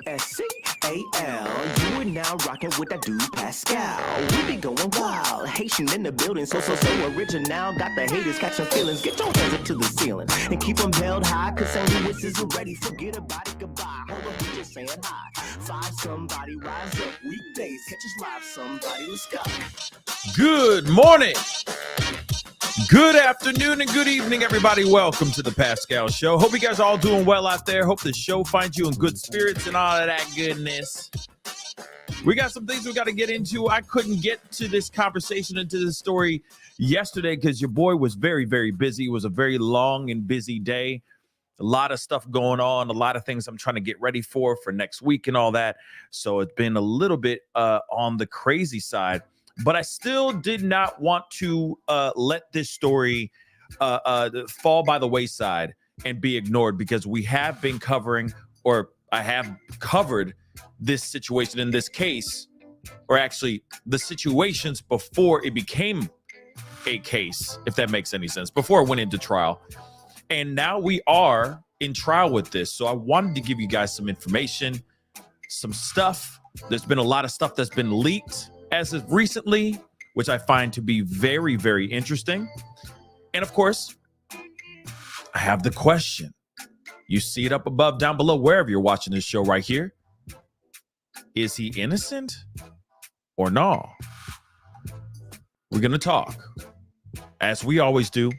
Pascal. You are now rocking with that dude Pascal. We be going wild, Haitian in the building, so original. Got the haters catching feelings. Get your hands up to the ceiling and keep them held high. Cause St. Louis is ready. Forget about it, goodbye. Hold on, we just saying hi. Five somebody rise up weekdays. Catch us live, somebody. Let's go. Good morning. Good afternoon and good evening, everybody. Welcome to the Pascal Show. Hope you guys are all doing well out there. Hope the show finds you in good spirits and all of that goodness. We got some things we got to get into. I couldn't get to this conversation, into this story yesterday because your boy was very, very busy. It was a very long and busy day. A lot of stuff going on, a lot of things I'm trying to get ready for next week and all that. So it's been a little bit on the crazy side. But I still did not want to let this story fall by the wayside and be ignored, because we have been covering, or I have covered this situation in this case, or actually the situations before it became a case, if that makes any sense, before it went into trial. And now we are in trial with this. So I wanted to give you guys some information, some stuff. There's been a lot of stuff that's been leaked as of recently, which I find to be very, very interesting. And of course, I have the question. You see it up above, down below, wherever you're watching this show right here. Is he innocent or no? We're going to talk, as we always do,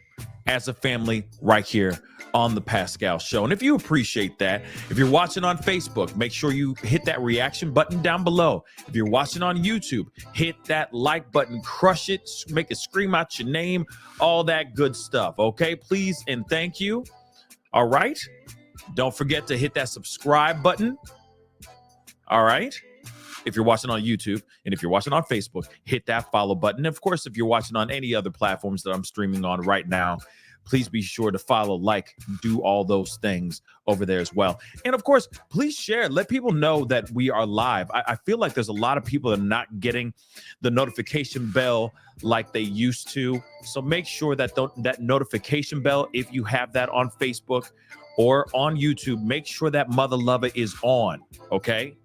as a family right here on the Pascal Show. And if you appreciate that, if you're watching on Facebook, make sure you hit that reaction button down below. If you're watching on YouTube, hit that like button, crush it, make it scream out your name, all that good stuff. Okay, please and thank you. All right. Don't forget to hit that subscribe button. All right. If you're watching on YouTube, and if you're watching on Facebook, hit that follow button. Of course, if you're watching on any other platforms that I'm streaming on right now, please be sure to follow, like, do all those things over there as well. And of course, please share. Let people know that we are live. I feel like there's a lot of people that are not getting the notification bell like they used to. So make sure that that notification bell, if you have that on Facebook or on YouTube, make sure that mother lover is on, okay?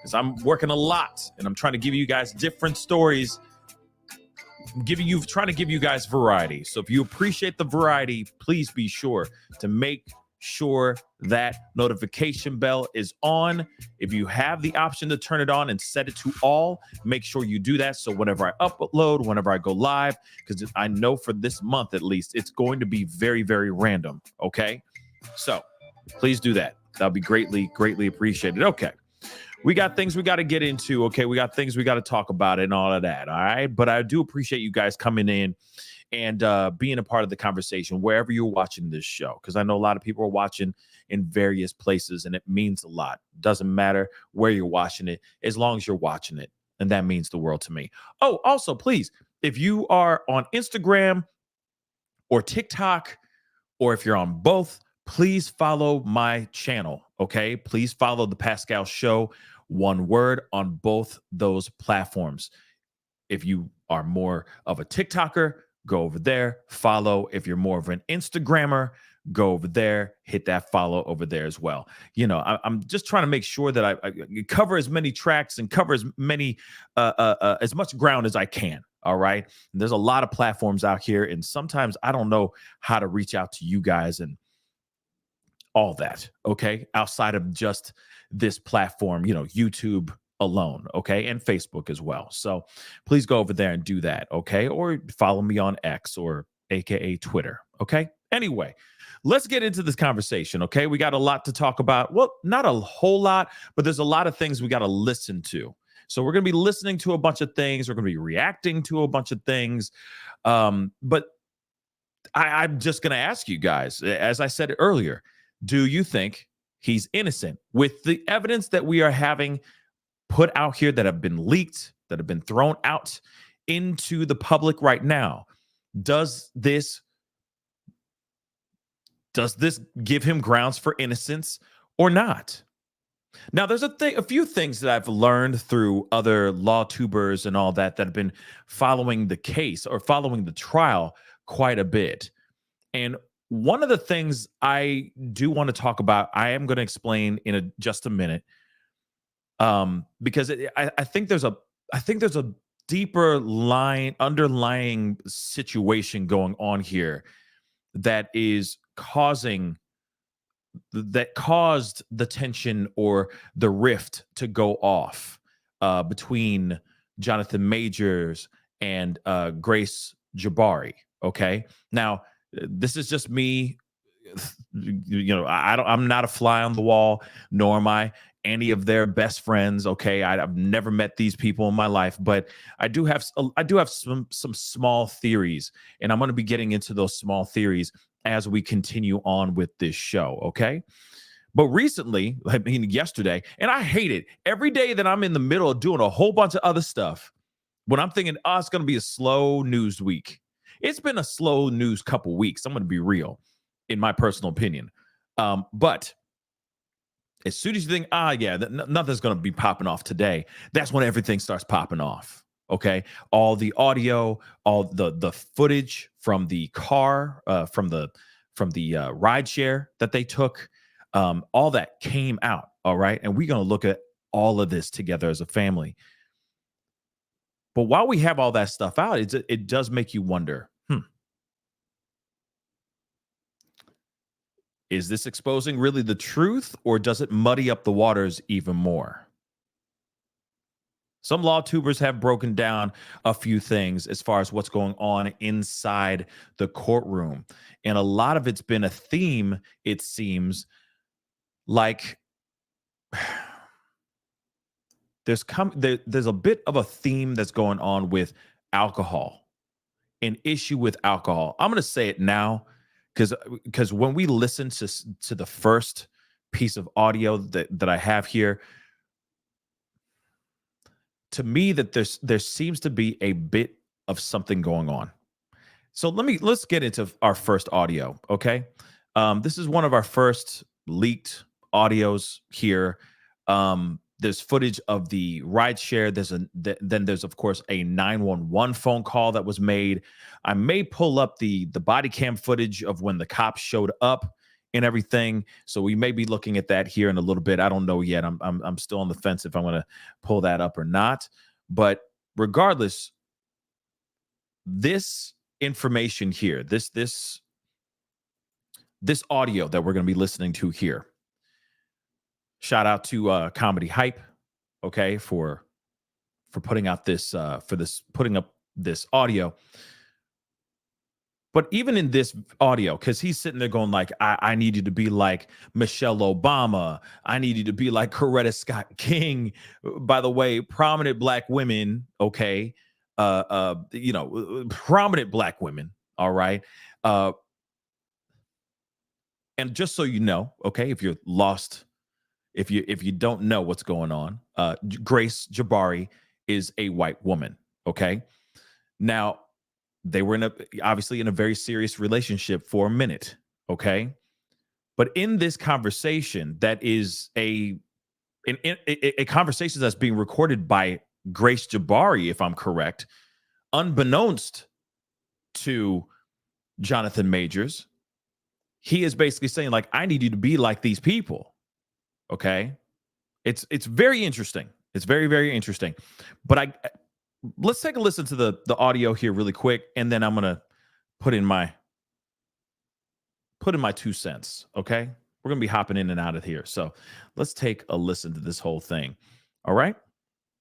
Because I'm working a lot and I'm trying to give you guys different stories, trying to give you guys variety. So if you appreciate the variety, please be sure to make sure that notification bell is on. If you have the option to turn it on and set it to all, make sure you do that. So whenever I upload, whenever I go live, because I know for this month at least, it's going to be very, very random. Okay. So please do that. That'll be greatly, greatly appreciated. Okay. We got things we got to get into, okay? We got things we got to talk about and all of that, all right? But I do appreciate you guys coming in and being a part of the conversation wherever you're watching this show, because I know a lot of people are watching in various places, and it means a lot. Doesn't matter where you're watching it, as long as you're watching it, and that means the world to me. Oh, also, please, if you are on Instagram or TikTok, or if you're on both, please follow my channel, okay? Please follow the Pascal Show, one word, on both those platforms. If you are more of a TikToker, go over there, follow. If you're more of an Instagrammer, go over there, hit that follow over there as well. You know, I'm just trying to make sure that I cover as many tracks and cover as many, as much ground as I can. All right. And there's a lot of platforms out here, and sometimes I don't know how to reach out to you guys and all that, okay, outside of just this platform, you know, YouTube alone, okay, and Facebook as well. So please go over there and do that, okay, or follow me on X, or AKA Twitter, okay? Anyway, let's get into this conversation, okay? We got a lot to talk about. Well, not a whole lot, but there's a lot of things we got to listen to. So we're going to be listening to a bunch of things. We're going to be reacting to a bunch of things. But I'm just going to ask you guys, as I said earlier, do you think he's innocent? With the evidence that we are having put out here, that have been leaked, that have been thrown out into the public right now, does this give him grounds for innocence or not? Now, there's a few things that I've learned through other law tubers and all that have been following the case or following the trial quite a bit. And one of the things I do want to talk about, I am going to explain in just a minute, Because I think there's a deeper underlying situation going on here that is caused the tension or the rift to go off between Jonathan Majors and Grace Jabari. Okay, now this is just me. I'm not a fly on the wall, nor am I any of their best friends. Okay, I've never met these people in my life, but I do have some small theories, and I'm going to be getting into those small theories as we continue on with this show. Okay. But recently, I mean, yesterday, and I hate it every day that I'm in the middle of doing a whole bunch of other stuff when I'm thinking, oh, it's going to be a slow news week. It's been a slow news couple weeks. I'm going to be real, in my personal opinion. But as soon as you think, nothing's going to be popping off today, that's when everything starts popping off. Okay, all the audio, all the footage from the car, from the ride share that they took, all that came out. All right, and we're going to look at all of this together as a family. But while we have all that stuff out, it does make you wonder, is this exposing really the truth, or does it muddy up the waters even more? Some law tubers have broken down a few things as far as what's going on inside the courtroom. And a lot of it's been a theme, it seems like there's a bit of a theme that's going on with alcohol, an issue with alcohol. I'm going to say it now because when we listen to the first piece of audio that I have here, to me that there seems to be a bit of something going on. So let's get into our first audio, okay? This is one of our first leaked audios here. There's footage of the ride share. Then there's of course a 911 phone call that was made. I may pull up the body cam footage of when the cops showed up and everything. So we may be looking at that here in a little bit. I don't know yet. I'm still on the fence if I'm going to pull that up or not. But regardless, this information here, this audio that we're going to be listening to here. Shout out to Comedy Hype, okay, for putting out putting up this audio. But even in this audio, because he's sitting there going like, I need you to be like Michelle Obama. I need you to be like Coretta Scott King. By the way, prominent Black women, okay, prominent Black women, all right. And just so you know, okay, if you're lost, if you don't know what's going on, Grace Jabari is a white woman, okay? Now, they were obviously in a very serious relationship for a minute, okay? But in this conversation, that is a conversation that's being recorded by Grace Jabari, if I'm correct, unbeknownst to Jonathan Majors, he is basically saying like, I need you to be like these people, okay? It's very interesting. It's very, very interesting. But let's take a listen to the audio here really quick, and then I'm gonna put in my 2 cents. Okay, we're gonna be hopping in and out of here, so let's take a listen to this whole thing. All right,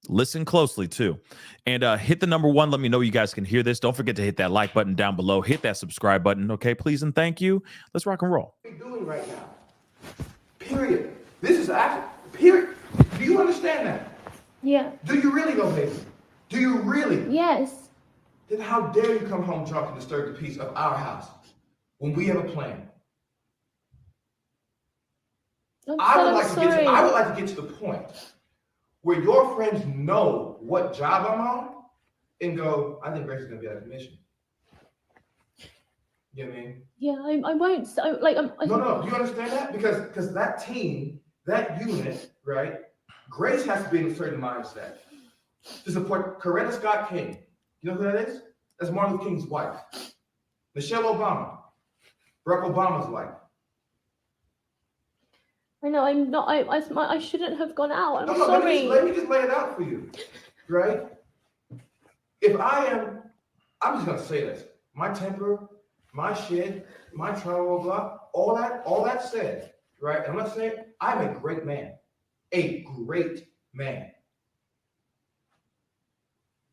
listen closely too, and hit the number 1. Let me know you guys can hear this. Don't forget to hit that like button down below. Hit that subscribe button. Okay, please and thank you. Let's rock and roll. What are you doing right now? Period. This is action. Period. Do you understand that? Yeah. Do you really though, baby? Do you really? Yes. Then how dare you come home drunk and disturb the peace of our house when we have a plan? I would like to get to the point where your friends know what job I'm on and go, I think Grace is gonna be out of commission. You know what I mean? Yeah, I won't. No. Do you understand that? Because that team, that unit, right? Grace has to be in a certain mindset to support Coretta Scott King. You know who that is? That's Martin Luther King's wife. Michelle Obama, Barack Obama's wife. I know I'm not. I shouldn't have gone out. I'm No, sorry. let me just lay it out for you, right? If I'm just gonna say this. My temper, my shit, my trauma, blah, all that said, right? And I'm not saying I'm a great man, a great man.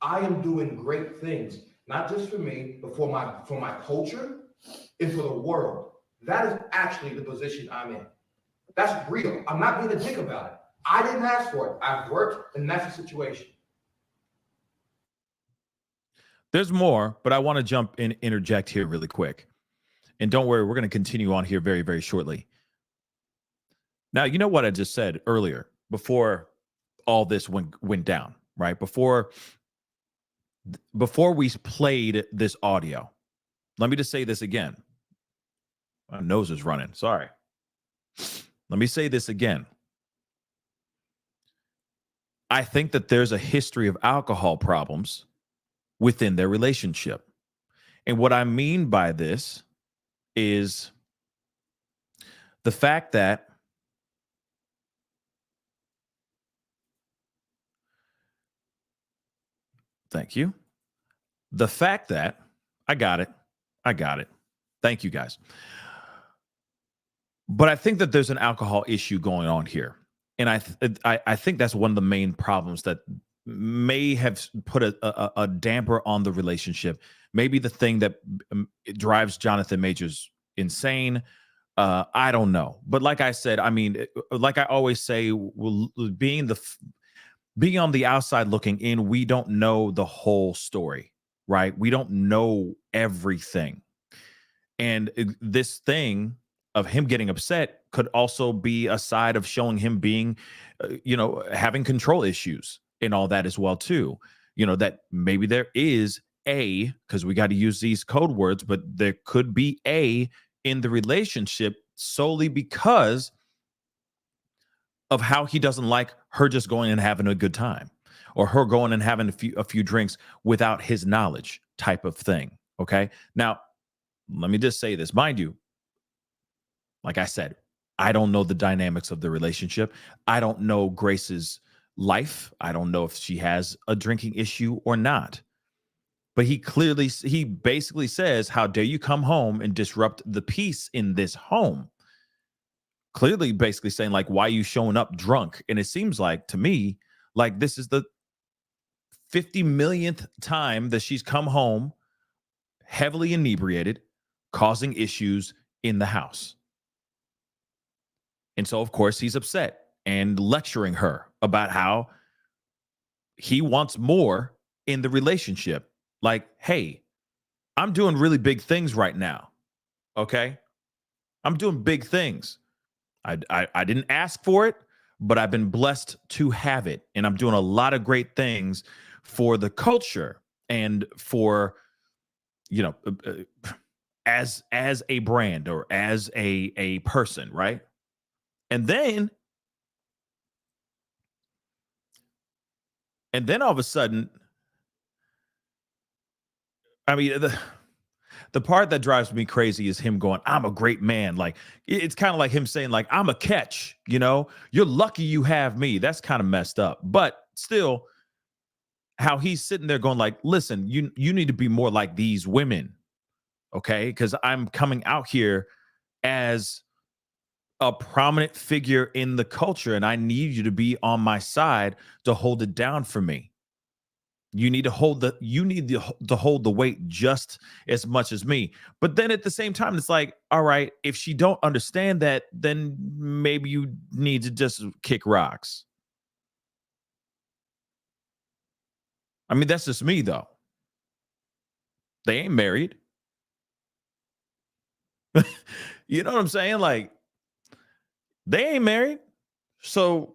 I am doing great things, not just for me, but for my culture and for the world. That is actually the position I'm in. That's real. I'm not being a dick about it. I didn't ask for it. I've worked, and that's the situation. There's more, but I want to jump in, interject here really quick. And don't worry, we're going to continue on here very, very shortly. Now, you know what I just said earlier before all this went down, right? Before we played this audio. Let me just say this again. My nose is running. Sorry. Let me say this again. I think that there's a history of alcohol problems within their relationship. And what I mean by this is the fact that thank you. The fact that I got it. Thank you, guys. But I think that there's an alcohol issue going on here. And I think that's one of the main problems that may have put a damper on the relationship. Maybe the thing that drives Jonathan Majors insane. I don't know. But like I said, I mean, like I always say, being on the outside looking in, we don't know the whole story, right? We don't know everything. And this thing of him getting upset could also be a side of showing him being, having control issues and all that as well, too. That maybe there is because we got to use these code words, but there could be in the relationship solely because of how he doesn't like her just going and having a good time, or her going and having a few drinks without his knowledge type of thing. Okay. Now, let me just say this, mind you, like I said, I don't know the dynamics of the relationship. I don't know Grace's life. I don't know if she has a drinking issue or not. But he basically says, how dare you come home and disrupt the peace in this home? Clearly, basically saying, like, why are you showing up drunk? And it seems like, to me, like this is the 50 millionth time that she's come home heavily inebriated, causing issues in the house. And so, of course, he's upset and lecturing her about how he wants more in the relationship. Like, hey, I'm doing really big things right now. Okay? I'm doing big things. I didn't ask for it, but I've been blessed to have it. And I'm doing a lot of great things for the culture and for, as a brand or as a person, right? And then all of a sudden, I mean, the part that drives me crazy is him going, I'm a great man. Like, it's kind of like him saying, like, I'm a catch, you're lucky you have me. That's kind of messed up. But still, how he's sitting there going like, listen, you need to be more like these women. Okay. Because I'm coming out here as a prominent figure in the culture, and I need you to be on my side to hold it down for me. You need to hold the weight just as much as me. But then at the same time, it's like, all right, if she don't understand that, then maybe you need to just kick rocks. I mean, that's just me though. They ain't married. You know what I'm saying? Like, they ain't married. So,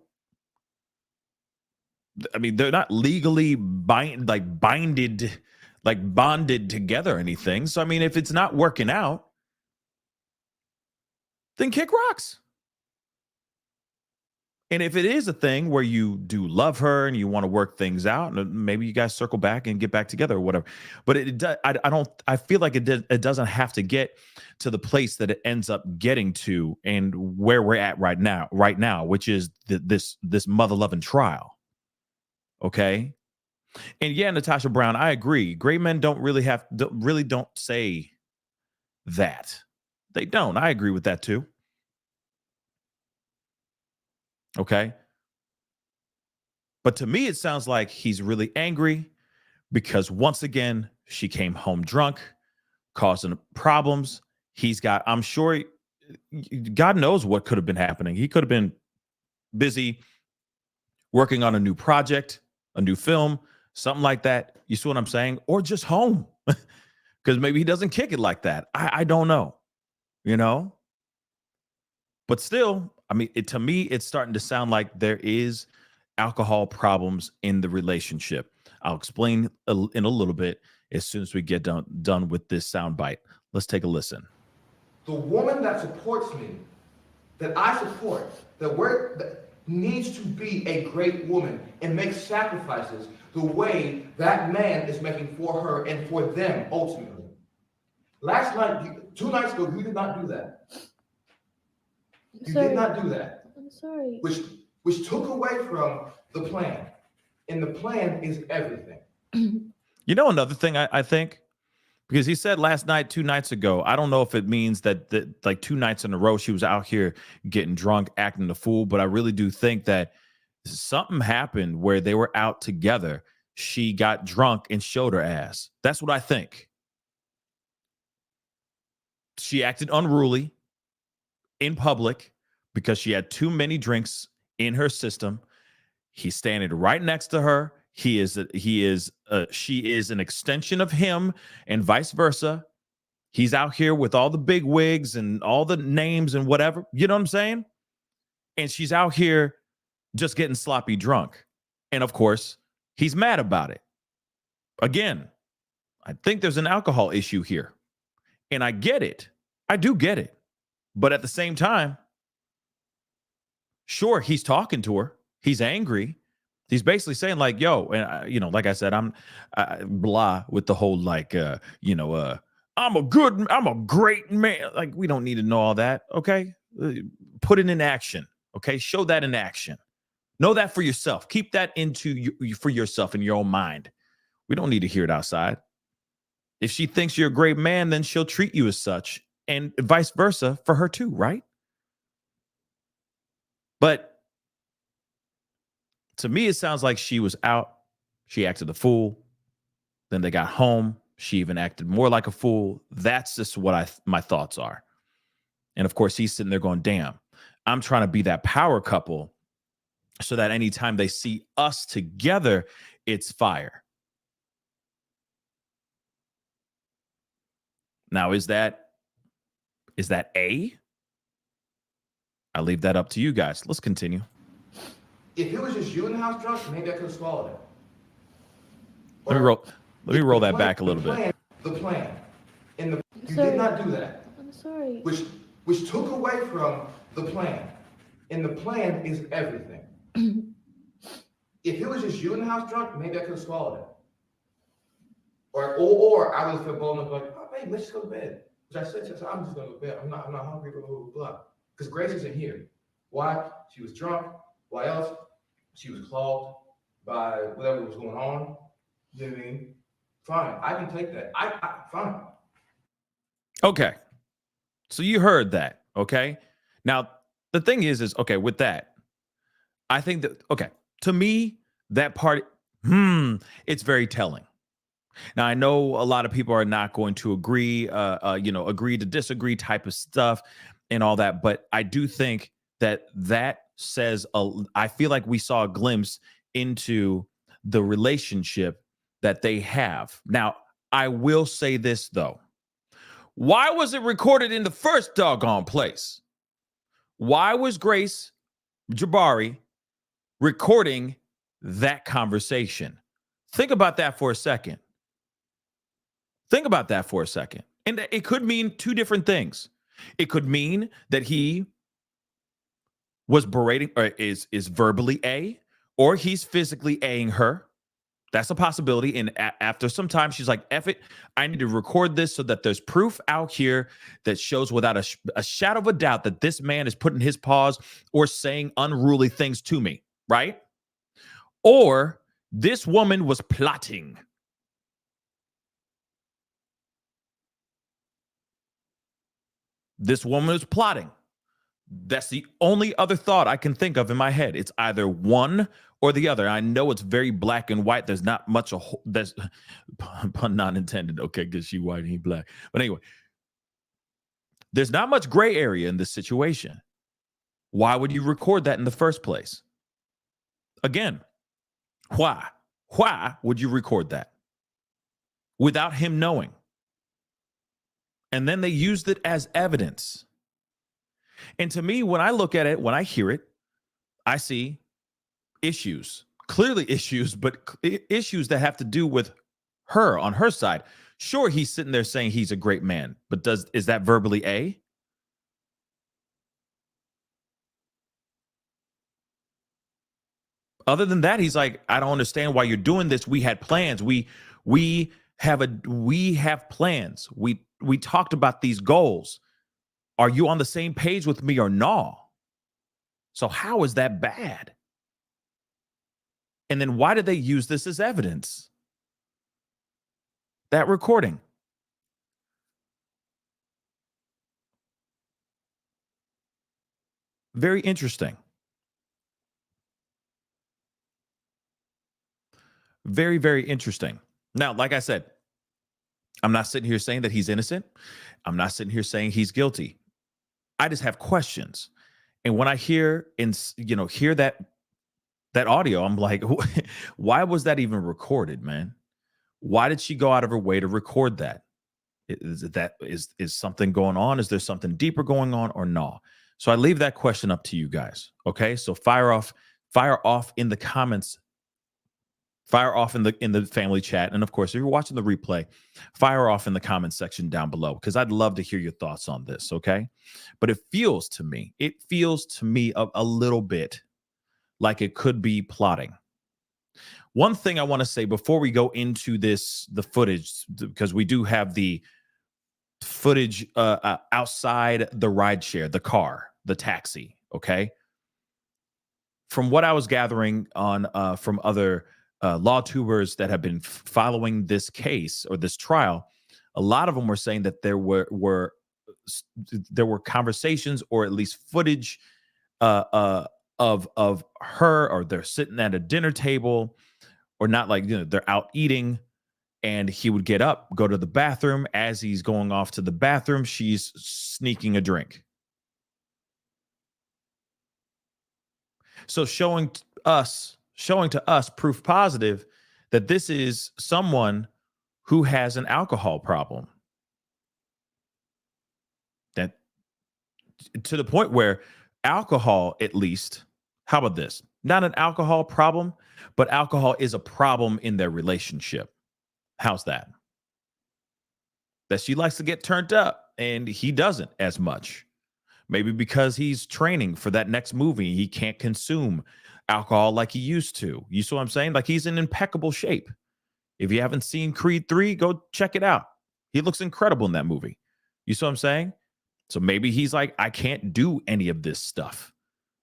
I mean, they're not legally bonded together or anything. So, I mean, if it's not working out, then kick rocks. And if it is a thing where you do love her and you want to work things out, and maybe you guys circle back and get back together or whatever. But I don't. I feel like it doesn't have to get to the place that it ends up getting to, and where we're at right now, which is this mother loving trial. Okay. And yeah, Natasha Brown, I agree. Great men don't say that. They don't. I agree with that too. Okay. But to me, it sounds like he's really angry because once again, she came home drunk, causing problems. I'm sure, God knows what could have been happening. He could have been busy working on a new project, a new film, something like that. You see what I'm saying? Or just home because maybe he doesn't kick it like that. I don't know, you know? But still, I mean, to me, it's starting to sound like there is alcohol problems in the relationship. I'll explain in a little bit as soon as we get done with this soundbite. Let's take a listen. The woman that supports me, that I support, that needs to be a great woman and make sacrifices the way that man is making for her and for them ultimately. Last night, 2 nights ago, you did not do that. You did not do that. I'm sorry. Which took away from the plan. And the plan is everything. You know, another thing I think, because he said last night, 2 nights ago, I don't know if it means that like 2 nights in a row, she was out here getting drunk, acting the fool. But I really do think that something happened where they were out together. She got drunk and showed her ass. That's what I think. She acted unruly in public because she had too many drinks in her system. He's standing right next to her. She is an extension of him and vice versa. He's out here with all the big wigs and all the names and whatever. You know what I'm saying? And she's out here just getting sloppy drunk. And of course, he's mad about it. Again, I think there's an alcohol issue here. And I get it. I do get it. But at the same time, sure, he's talking to her. He's angry. He's basically saying like, yo, and like I said, I'm blah with the whole like, I'm a great man. Like, we don't need to know all that. Okay. Put it in action. Okay. Show that in action. Know that for yourself. Keep that for yourself in your own mind. We don't need to hear it outside. If she thinks you're a great man, then she'll treat you as such, and vice versa for her too, right? But to me, it sounds like she was out. She acted a fool. Then they got home. She even acted more like a fool. That's just what my thoughts are. And of course, he's sitting there going, damn, I'm trying to be that power couple so that anytime they see us together, it's fire. Now, is that A? I'll leave that up to you guys. Let's continue. If it was just you in the house drunk, maybe I could have swallowed it. Let me roll that back a little bit. The plan. And you did not do that. I'm sorry. Which took away from the plan. And the plan is everything. If it was just you in the house drunk, maybe I could have swallowed it. Or I would have felt bold enough like, oh, babe, let's just go to bed. Which I said, I'm just going to go to bed. I'm not hungry, blah, blah, blah. Because Grace isn't here. Why? She was drunk. Why else? She was clogged by whatever was going on. You know what I mean? Fine. I can take that. Fine. Okay. So you heard that. Okay. Now, the thing is okay, with that, I think that, okay, to me, that part, it's very telling. Now, I know a lot of people are not going to agree, agree to disagree type of stuff and all that. But I do think that says, I feel like we saw a glimpse into the relationship that they have. Now, I will say this, though. Why was it recorded in the first doggone place? Why was Grace Jabari recording that conversation? Think about that for a second. And it could mean two different things. It could mean that he was berating or is verbally A, or he's physically A-ing her. That's a possibility. And after some time, she's like, F it. I need to record this so that there's proof out here that shows without a shadow of a doubt that this man is putting his paws or saying unruly things to me, right? Or this woman was plotting. This woman was plotting. That's the only other thought I can think of in my head. It's either one or the other. I know it's very black and white. There's not much there's pun not intended. Okay, because she white and he black. But anyway, there's not much gray area in this situation. Why would you record that in the first place? Again, why? Why would you record that without him knowing? And then they used it as evidence. And to me, when I look at it, when I hear it, I see issues, clearly issues, but issues that have to do with her on her side. Sure, he's sitting there saying he's a great man, but is that verbally A? Other than that, he's like, I don't understand why you're doing this. We had plans. We have plans. We talked about these goals. Are you on the same page with me or no? So how is that bad? And then why did they use this as evidence? That recording. Very interesting. Very, very interesting. Now, like I said, I'm not sitting here saying that he's innocent. I'm not sitting here saying he's guilty. I just have questions. And when I hear that audio, I'm like, why was that even recorded, man? Why did she go out of her way to record that? Is something going on? Is there something deeper going on or no? So I leave that question up to you guys. Okay. So fire off in the comments. Fire off in the family chat. And of course, if you're watching the replay, fire off in the comment section down below, because I'd love to hear your thoughts on this. Okay. But it feels to me a little bit like it could be plotting. One thing I want to say before we go into the footage, because we do have the footage outside the rideshare, the car, the taxi. Okay. From what I was gathering on from other law tubers that have been following this case or this trial, a lot of them were saying that there were conversations or at least footage of her, or they're sitting at a dinner table, or not, like, they're out eating, and he would get up, go to the bathroom. As he's going off to the bathroom, she's sneaking a drink. So showing to us proof positive that this is someone who has an alcohol problem. That, to the point where alcohol, at least, how about this? Not an alcohol problem, but alcohol is a problem in their relationship. How's that? That she likes to get turned up and he doesn't as much. Maybe because he's training for that next movie, he can't consume alcohol like he used to. You see what I'm saying? Like, he's in impeccable shape. If you haven't seen Creed 3, go check it out. He looks incredible in that movie. You see what I'm saying? So maybe he's like, I can't do any of this stuff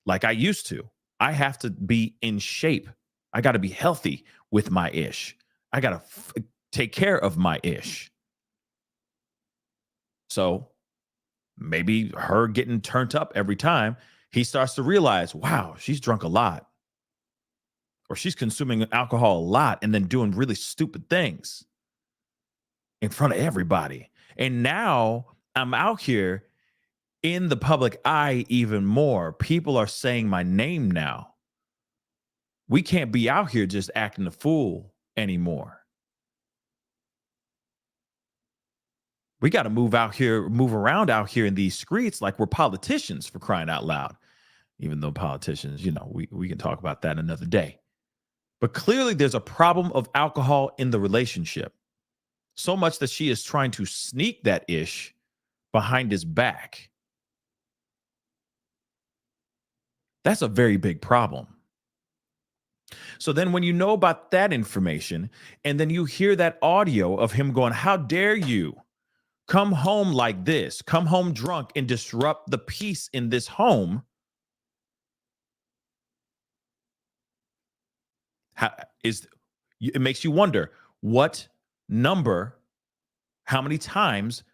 like I used to. I have to be in shape. I got to be healthy with my ish. I got to take care of my ish. So maybe her getting turned up every time, he starts to realize, wow, she's drunk a lot. Or she's consuming alcohol a lot and then doing really stupid things in front of everybody. And now I'm out here in the public eye even more. People are saying my name now. We can't be out here just acting a fool anymore. We got to move around out here in these streets like we're politicians, for crying out loud. Even though politicians, we can talk about that another day. But clearly there's a problem of alcohol in the relationship. So much that she is trying to sneak that ish behind his back. That's a very big problem. So then when you know about that information and then you hear that audio of him going, how dare you come home like this, come home drunk and disrupt the peace in this home. It makes you wonder what number, how many times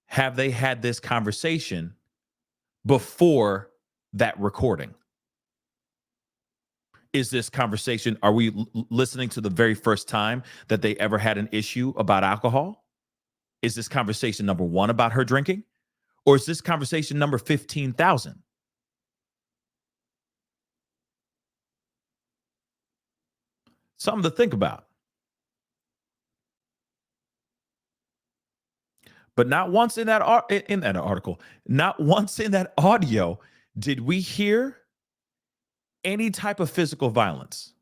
have they had this conversation before that recording? Is this conversation, are we listening to the very first time that they ever had an issue about alcohol? Is this conversation number 1 about her drinking? Or is this conversation number 15,000? Something to think about. But not once in that article, not once in that audio did we hear any type of physical violence.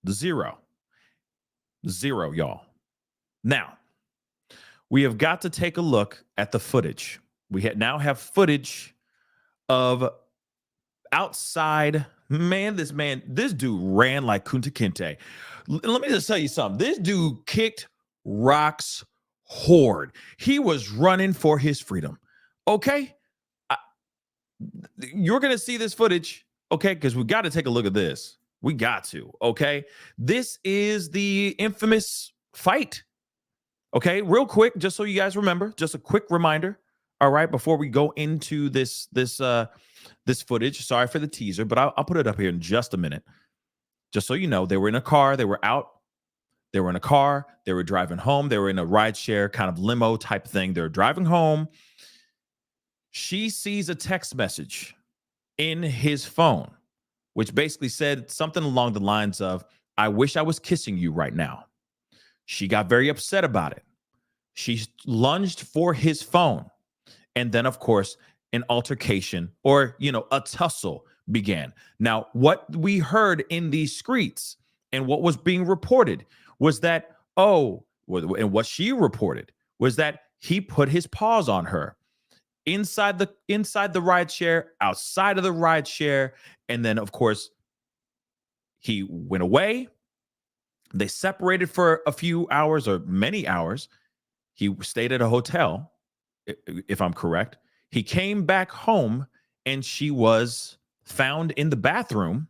Zero, y'all. Now, we have got to take a look at the footage. We now have footage of outside. This dude ran like Kunta Kinte. Let me just tell you something. This dude kicked rocks hard. He was running for his freedom. Okay? You're going to see this footage. Okay, because we got to take a look at this. We got to, okay? This is the infamous fight. Okay, real quick, just so you guys remember, just a quick reminder, all right, before we go into this footage. Sorry for the teaser, but I'll put it up here in just a minute. Just so you know, they were in a car, they were in a car, they were driving home, they were in a rideshare kind of limo type thing. They're driving home. She sees a text message in his phone, which basically said something along the lines of, I wish I was kissing you right now. She got very upset about it. She lunged for his phone. And then, of course, an altercation or, a tussle began. Now, what we heard in these streets and what was being reported was that, and what she reported was that he put his paws on her. Inside the ride share, outside of the ride share, and then of course he went away. They separated for a few hours or many hours. He stayed at a hotel, if I'm correct. He came back home and she was found in the bathroom,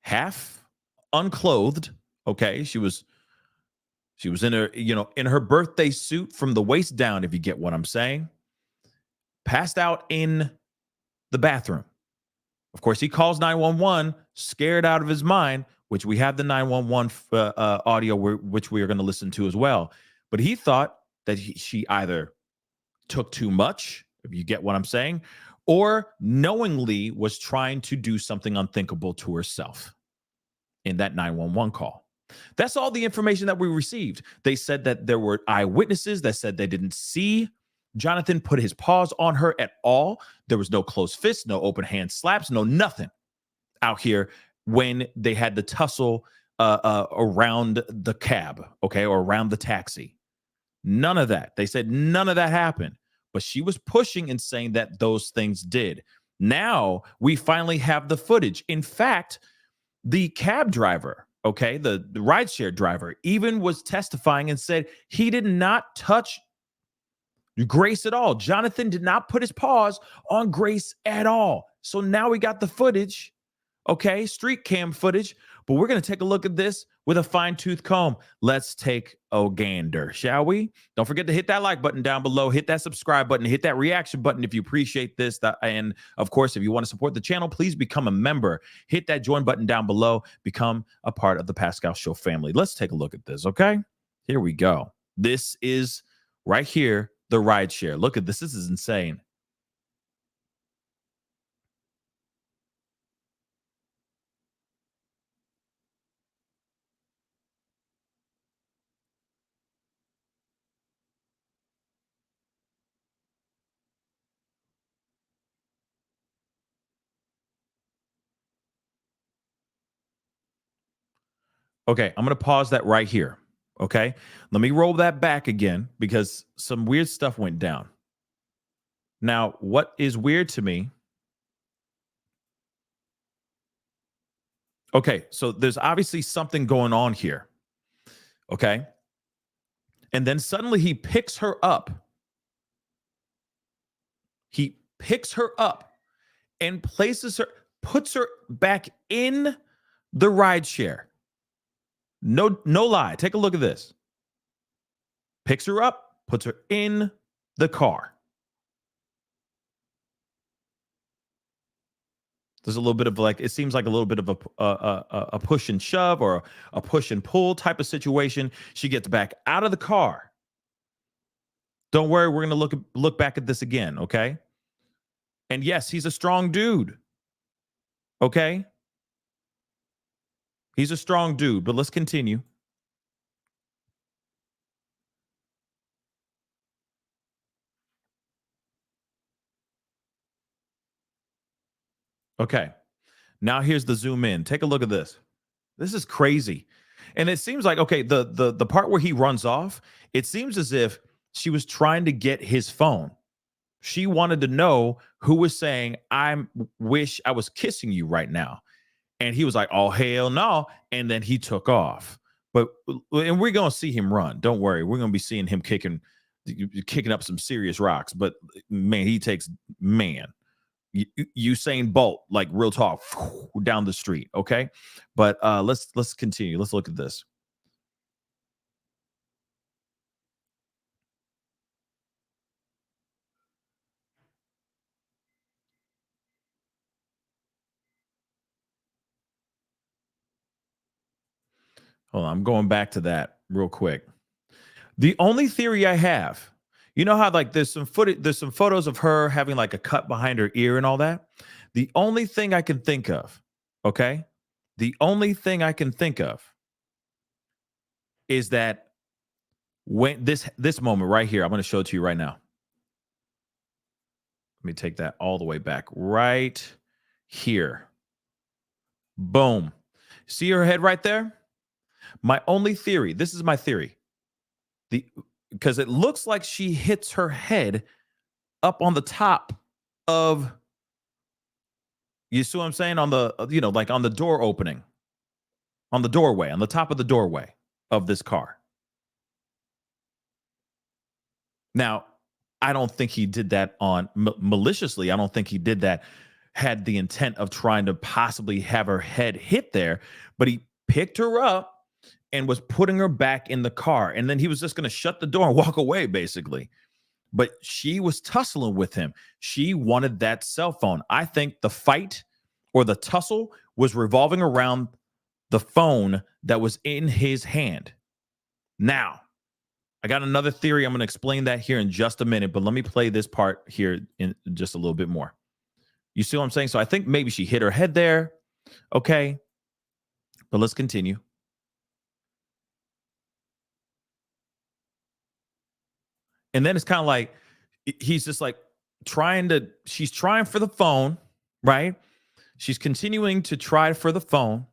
half unclothed. Okay, she was in her, in her birthday suit from the waist down, if you get what I'm saying. Passed out in the bathroom. Of course, he calls 911, scared out of his mind, which we have the 911 audio, which we are going to listen to as well. But he thought that she either took too much, if you get what I'm saying, or knowingly was trying to do something unthinkable to herself in that 911 call. That's all the information that we received. They said that there were eyewitnesses that said they didn't see Jonathan put his paws on her at all. There was no closed fists, no open hand slaps, no nothing out here when they had the tussle around the cab, okay, or around the taxi. None of that. They said none of that happened, but she was pushing and saying that those things did. Now we finally have the footage. In fact, the cab driver, okay, the rideshare driver even was testifying and said he did not touch Grace at all. Jonathan did not put his paws on Grace at all. So now we got the footage, okay, street cam footage, but we're going to take a look at this with a fine-tooth comb. Let's take a gander, shall we? Don't forget to hit that like button down below, hit that subscribe button, hit that reaction button if you appreciate this. And of course, if you want to support the channel, please become a member. Hit that join button down below, become a part of the Pascal Show family. Let's take a look at this, okay? Here we go. This is right here. The ride share. Look at this. This is insane. Okay, I'm going to pause that right here. Okay, let me roll that back again because some weird stuff went down. Now, what is weird to me Okay, so there's obviously something going on here. Okay. And then suddenly he picks her up. He picks her up and puts her back in the ride share. No lie. Take a look at this. Picks her up, puts her in the car. There's a little bit of it seems like a little bit of a push and shove or a push and pull type of situation. She gets back out of the car. Don't worry, we're going to look back at this again, okay? And yes, he's a strong dude. Okay? He's a strong dude, but let's continue. Okay. Now here's the zoom in. Take a look at this. This is crazy. And it seems like, okay, the part where he runs off, it seems as if she was trying to get his phone. She wanted to know who was saying, I wish I was kissing you right now. And he was like, oh, hell no. And then he took off. And we're going to see him run. Don't worry. We're going to be seeing him kicking up some serious rocks. But man, he takes, Usain Bolt, like real talk, down the street. Okay. But let's continue. Let's look at this. Hold on, I'm going back to that real quick. The only theory I have, you know how like there's some photos of her having like a cut behind her ear and all that. The only thing I can think of, okay? The only thing I can think of is that when this moment right here, I'm going to show it to you right now. Let me take that all the way back right here. Boom. See her head right there? My only theory, this is my theory. Because it looks like she hits her head up on the top of, you see what I'm saying? On the, like on the door opening, on the doorway, on the top of the doorway of this car. Now, I don't think he did that maliciously. I don't think he did that, had the intent of trying to possibly have her head hit there, but he picked her up and was putting her back in the car. And then he was just going to shut the door and walk away, basically. But she was tussling with him. She wanted that cell phone. I think the fight or the tussle was revolving around the phone that was in his hand. Now, I got another theory. I'm going to explain that here in just a minute, but let me play this part here in just a little bit more. You see what I'm saying? So I think maybe she hit her head there. Okay. But let's continue. And then it's kind of like, he's just like she's trying for the phone, right? She's continuing to try for the phone.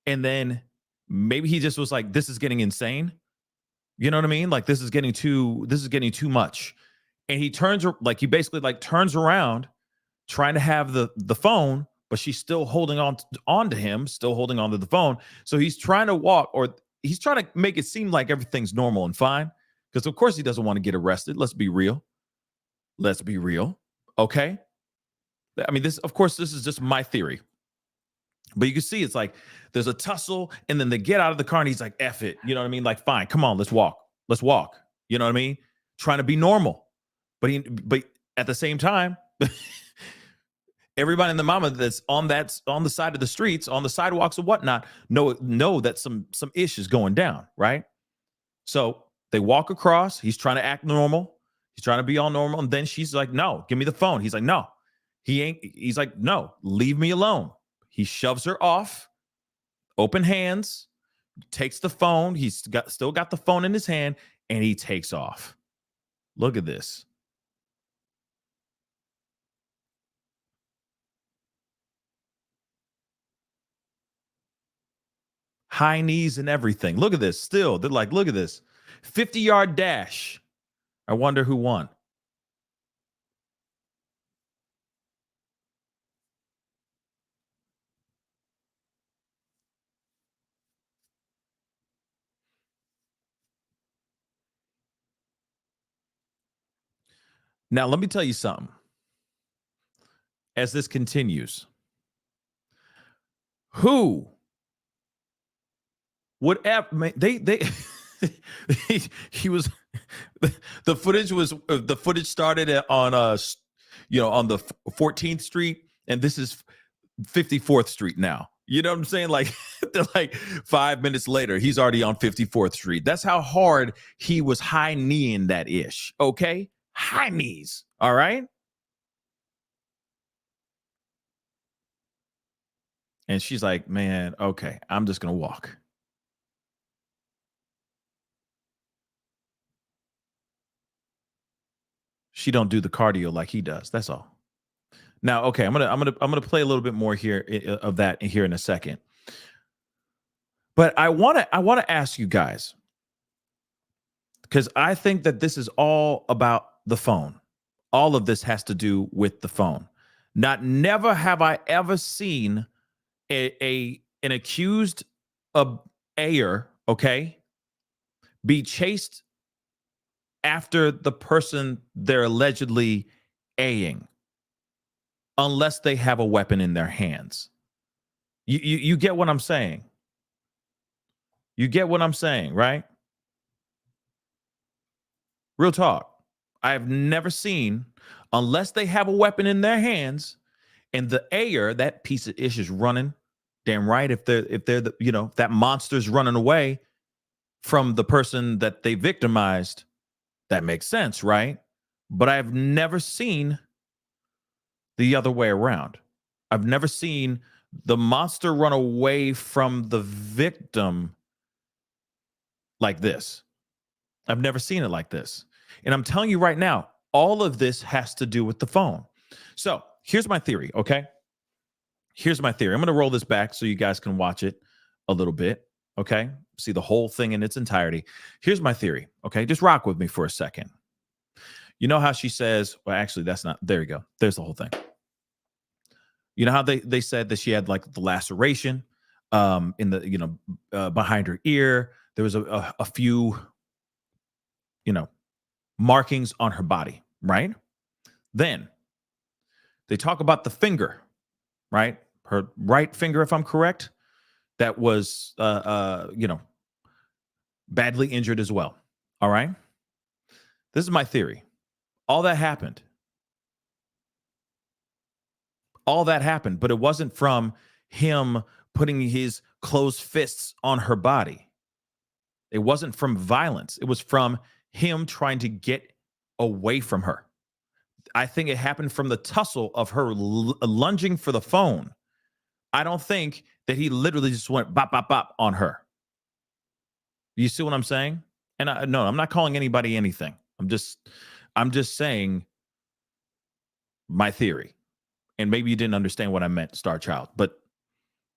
And then maybe he just was like, this is getting insane. You know what I mean? Like, this is getting too much. And he basically turns around trying to have the phone, but she's still holding on to him, still holding on to the phone. So he's trying to walk, or he's trying to make it seem like everything's normal and fine. Because of course he doesn't want to get arrested. Let's be real. Okay. I mean, this is just my theory. But you can see it's like there's a tussle, and then they get out of the car and he's like, F it. You know what I mean? Like, fine, come on, let's walk. You know what I mean? Trying to be normal. But at the same time, everybody in the mama that's on the side of the streets, on the sidewalks and whatnot, know that some ish is going down, right? So they walk across. He's trying to act normal. He's trying to be all normal. And then she's like, no, give me the phone. He's like, no, he ain't. He's like, no, leave me alone. He shoves her off, open hands, takes the phone. He's still got the phone in his hand, and he takes off. Look at this. High knees and everything. Look at this. Still, they're like, look at this. 50-yard dash. I wonder who won. Now, let me tell you something. As this continues, who would ever they he was the footage started on on the 14th Street, and this is 54th Street now. You know what I'm saying? Like, like 5 minutes later, he's already on 54th Street. That's how hard he was high kneeing that ish. Okay, high knees. All right. And she's like, man, okay, I'm just gonna walk. She don't do the cardio like he does. That's all. Now, okay, I'm gonna play a little bit more here of that here in a second. But I wanna ask you guys, because I think that this is all about the phone. All of this has to do with the phone. Never have I ever seen an accused ayer, okay, be chased after the person they're allegedly A-ing, unless they have a weapon in their hands. You get what I'm saying? You get what I'm saying, right? Real talk. I've never seen, unless they have a weapon in their hands, and the ayer, that piece of ish, is running. Damn right. If they're the, that monster's running away from the person that they victimized, that makes sense, right? But I've never seen the other way around. I've never seen the monster run away from the victim like this. I've never seen it like this. And I'm telling you right now, all of this has to do with the phone. So here's my theory, okay? Here's my theory. I'm going to roll this back so you guys can watch it a little bit, okay? See the whole thing in its entirety. Here's my theory, okay? Just rock with me for a second. You know how she says, well, actually, that's not, there you go. There's the whole thing. You know how they said that she had like the laceration in the, behind her ear. There was a few, markings on her body, right? Then they talk about the finger, right? Her right finger, if I'm correct, that was, badly injured as well. All right. This is my theory. All that happened, but it wasn't from him putting his closed fists on her body. It wasn't from violence. It was from him trying to get away from her. I think it happened from the tussle of her lunging for the phone. I don't think that he literally just went bop, bop, bop on her. You see what I'm saying? And no, I'm not calling anybody anything. I'm just saying my theory. And maybe you didn't understand what I meant, Star Child, but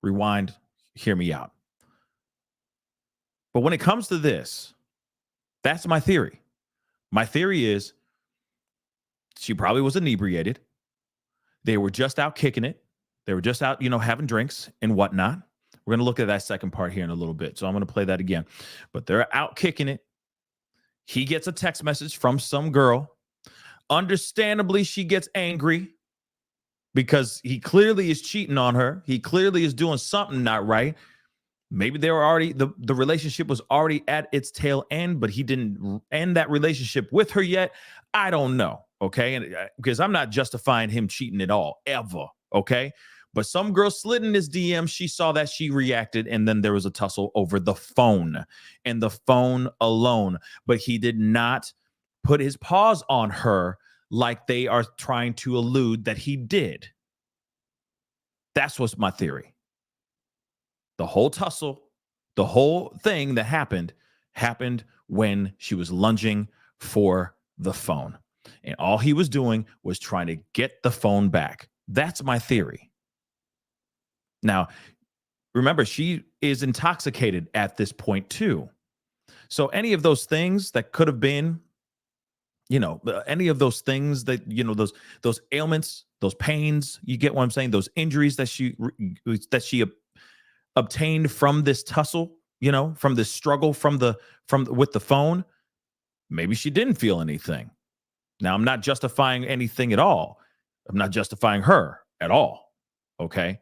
rewind, hear me out. But when it comes to this, that's my theory. My theory is she probably was inebriated. They were just out kicking it. They were just out, having drinks and whatnot. We're going to look at that second part here in a little bit. So I'm going to play that again. But they're out kicking it. He gets a text message from some girl. Understandably, she gets angry because he clearly is cheating on her. He clearly is doing something not right. Maybe they were already, the relationship was already at its tail end, but he didn't end that relationship with her yet. I don't know. Okay. And because I'm not justifying him cheating at all, ever. Okay. But some girl slid in his DM. She saw that, she reacted, and then there was a tussle over the phone and the phone alone. But he did not put his paws on her like they are trying to allude that he did. That's what's my theory. The whole tussle, the whole thing that happened when she was lunging for the phone. And all he was doing was trying to get the phone back. That's my theory. Now, remember, she is intoxicated at this point too. So any of those things that could have been, any of those things that, those ailments, those pains, you get what I'm saying? Those injuries that she obtained from this tussle, from this struggle with the phone. Maybe she didn't feel anything. Now, I'm not justifying anything at all. I'm not justifying her at all. Okay.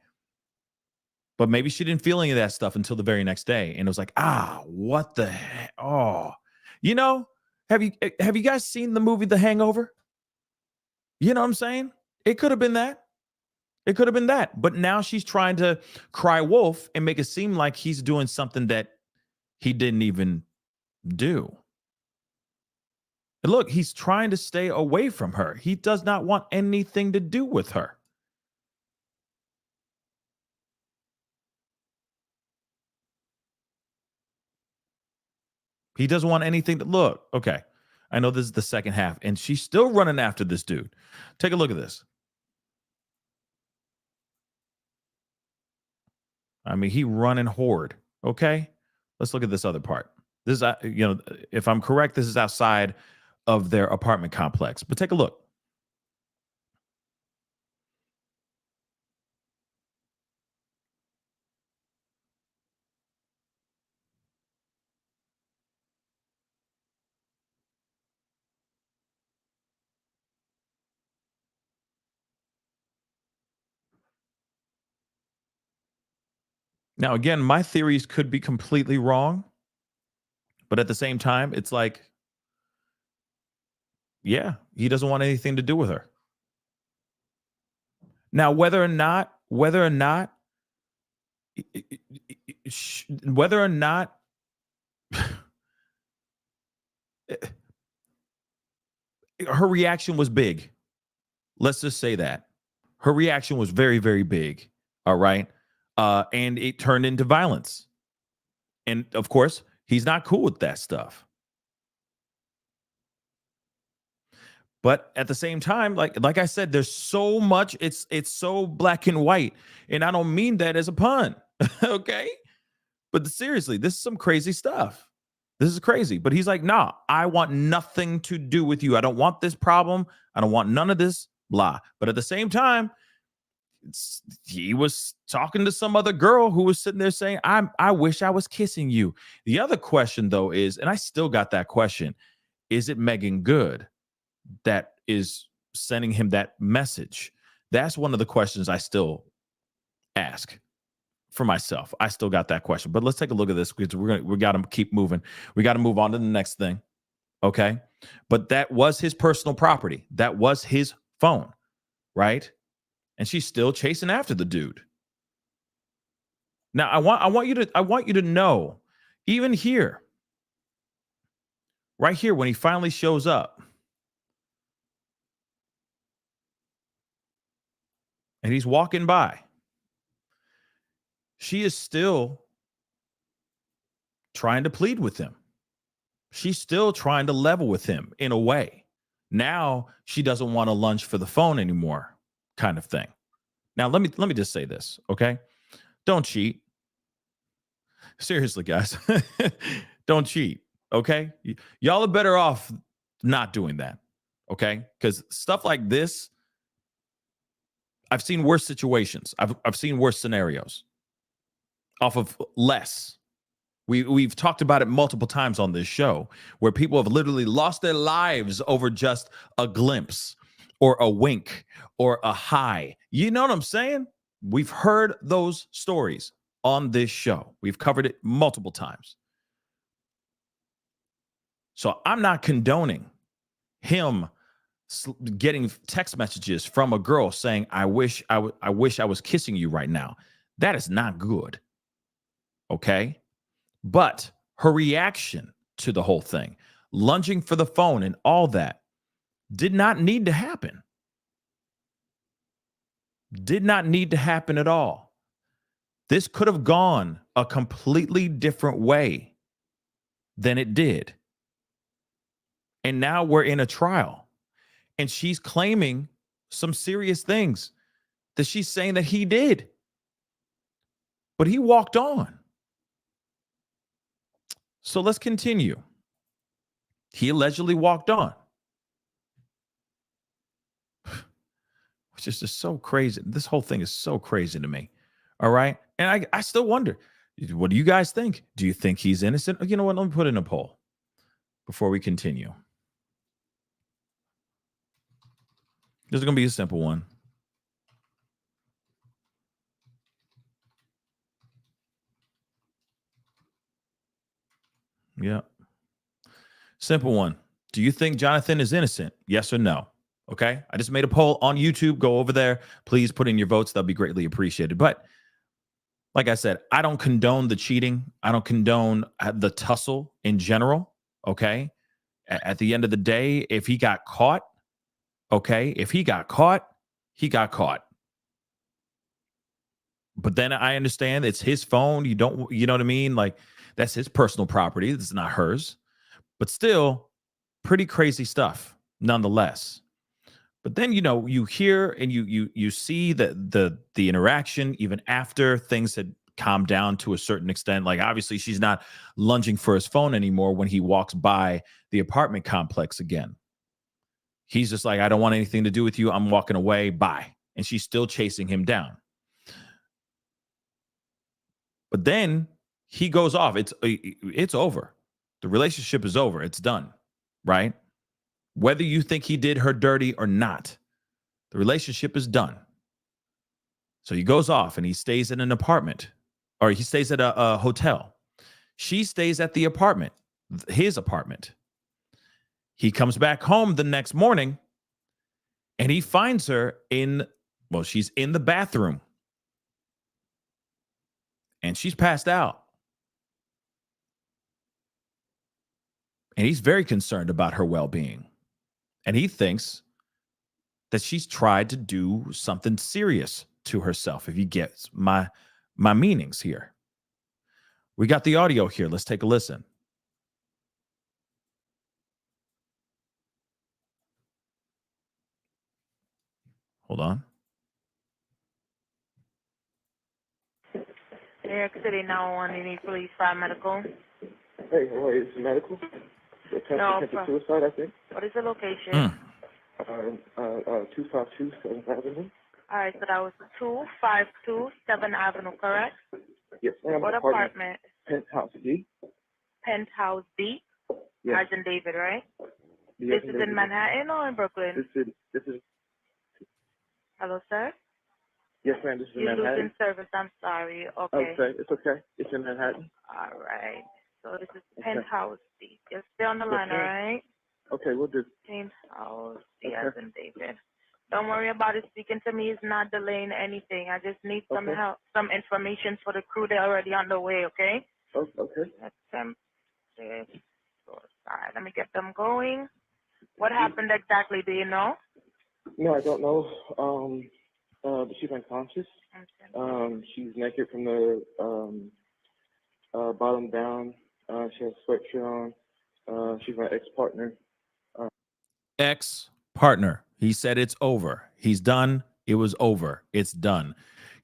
But maybe she didn't feel any of that stuff until the very next day. And it was like, what the heck? Oh, have you guys seen the movie The Hangover? You know what I'm saying? It could have been that. It could have been that. But now she's trying to cry wolf and make it seem like he's doing something that he didn't even do. And look, he's trying to stay away from her. He does not want anything to do with her. He doesn't want anything to look. Okay. I know this is the second half, and she's still running after this dude. Take a look at this. I mean, he running horde. Okay. Let's look at this other part. This is, if I'm correct, this is outside of their apartment complex. But take a look. Now, again, my theories could be completely wrong. But at the same time, it's like, yeah, he doesn't want anything to do with her. Now, whether or not her reaction was big. Let's just say that. Her reaction was very, very big. All right. And it turned into violence. And of course, he's not cool with that stuff. But at the same time, like I said, there's so much, it's so black and white. And I don't mean that as a pun. Okay. But seriously, this is some crazy stuff. This is crazy. But he's like, nah, I want nothing to do with you. I don't want this problem. I don't want none of this, blah. But at the same time, he was talking to some other girl who was sitting there saying, I wish I was kissing you. The other question, though, is, and I still got that question, is it Megan Good that is sending him that message? That's one of the questions I still ask for myself. I still got that question. But let's take a look at this because we got to keep moving. We got to move on to the next thing. Okay. But that was his personal property. That was his phone, right? And she's still chasing after the dude. Now, I want you to know, even here, right here, when he finally shows up, and he's walking by, she is still trying to plead with him. She's still trying to level with him in a way. Now she doesn't want to lunge for the phone anymore, kind of thing. Now let me just say this, okay? Don't cheat. Seriously, guys. Don't cheat, okay? Y'all are better off not doing that, okay? Because stuff like this, I've seen worse situations. I've seen worse scenarios off of less. We've talked about it multiple times on this show where people have literally lost their lives over just a glimpse or a wink or a hi. You know what I'm saying? We've heard those stories on this show. We've covered it multiple times. So I'm not condoning him getting text messages from a girl saying, I wish I was kissing you right now. That is not good. Okay? But her reaction to the whole thing, lunging for the phone and all that, did not need to happen. Did not need to happen at all. This could have gone a completely different way than it did. And now we're in a trial. And she's claiming some serious things that she's saying that he did. But he walked on. So let's continue. He allegedly walked on. Which is just so crazy. This whole thing is so crazy to me. All right. And I still wonder, what do you guys think? Do you think he's innocent? You know what? Let me put in a poll before we continue. This is going to be a simple one. Yeah. Simple one. Do you think Jonathan is innocent? Yes or no? Okay. I just made a poll on YouTube. Go over there. Please put in your votes. That'll be greatly appreciated. But like I said, I don't condone the cheating. I don't condone the tussle in general. Okay. At the end of the day, if he got caught, okay, if he got caught, he got caught. But then I understand it's his phone. You know what I mean? Like, that's his personal property. This is not hers. But still, pretty crazy stuff nonetheless. But then, you hear and you see the interaction even after things had calmed down to a certain extent. Like, obviously she's not lunging for his phone anymore when he walks by the apartment complex again. He's just like, I don't want anything to do with you. I'm walking away. Bye. And she's still chasing him down. But then he goes off. It's over. The relationship is over. It's done. Right? Whether you think he did her dirty or not, the relationship is done. So he goes off and he stays in an apartment, or he stays at a hotel. She stays at the apartment, his apartment. He comes back home the next morning and he finds her she's in the bathroom. And she's passed out. And he's very concerned about her well-being. And he thinks that she's tried to do something serious to herself, if you get my meanings here. We got the audio here. Let's take a listen. Hold on. New York City 911, you need police, fire, medical. Hey, wait, it's medical? No, Attempted suicide, I think. What is the location? 252 7th Avenue. All right, so that was 252 7th Avenue, correct? Yes, ma'am. What apartment? Penthouse D. Penthouse D? Yes. As in David, right? Yes, This is in Manhattan or in Brooklyn? This is. Hello, sir? Yes, ma'am, this is in You're Manhattan. losing service, I'm sorry. Okay. Okay, it's okay. It's in Manhattan. All right. So this is Okay. Penthouse D. Just stay on the line, all right? Okay, we'll do. Penthouse D Okay. as in David. Don't worry about it. Speaking to me is not delaying anything. I just need some Okay. help, some information for the crew. They're already on the way, okay? Oh, okay. Suicide. Let me get them going. What happened exactly? Do you know? No, I don't know. But she's unconscious. She's naked from the bottom down. She has a sweatshirt on. She's my ex-partner. Ex-partner. He said it's over. He's done. It was over. It's done.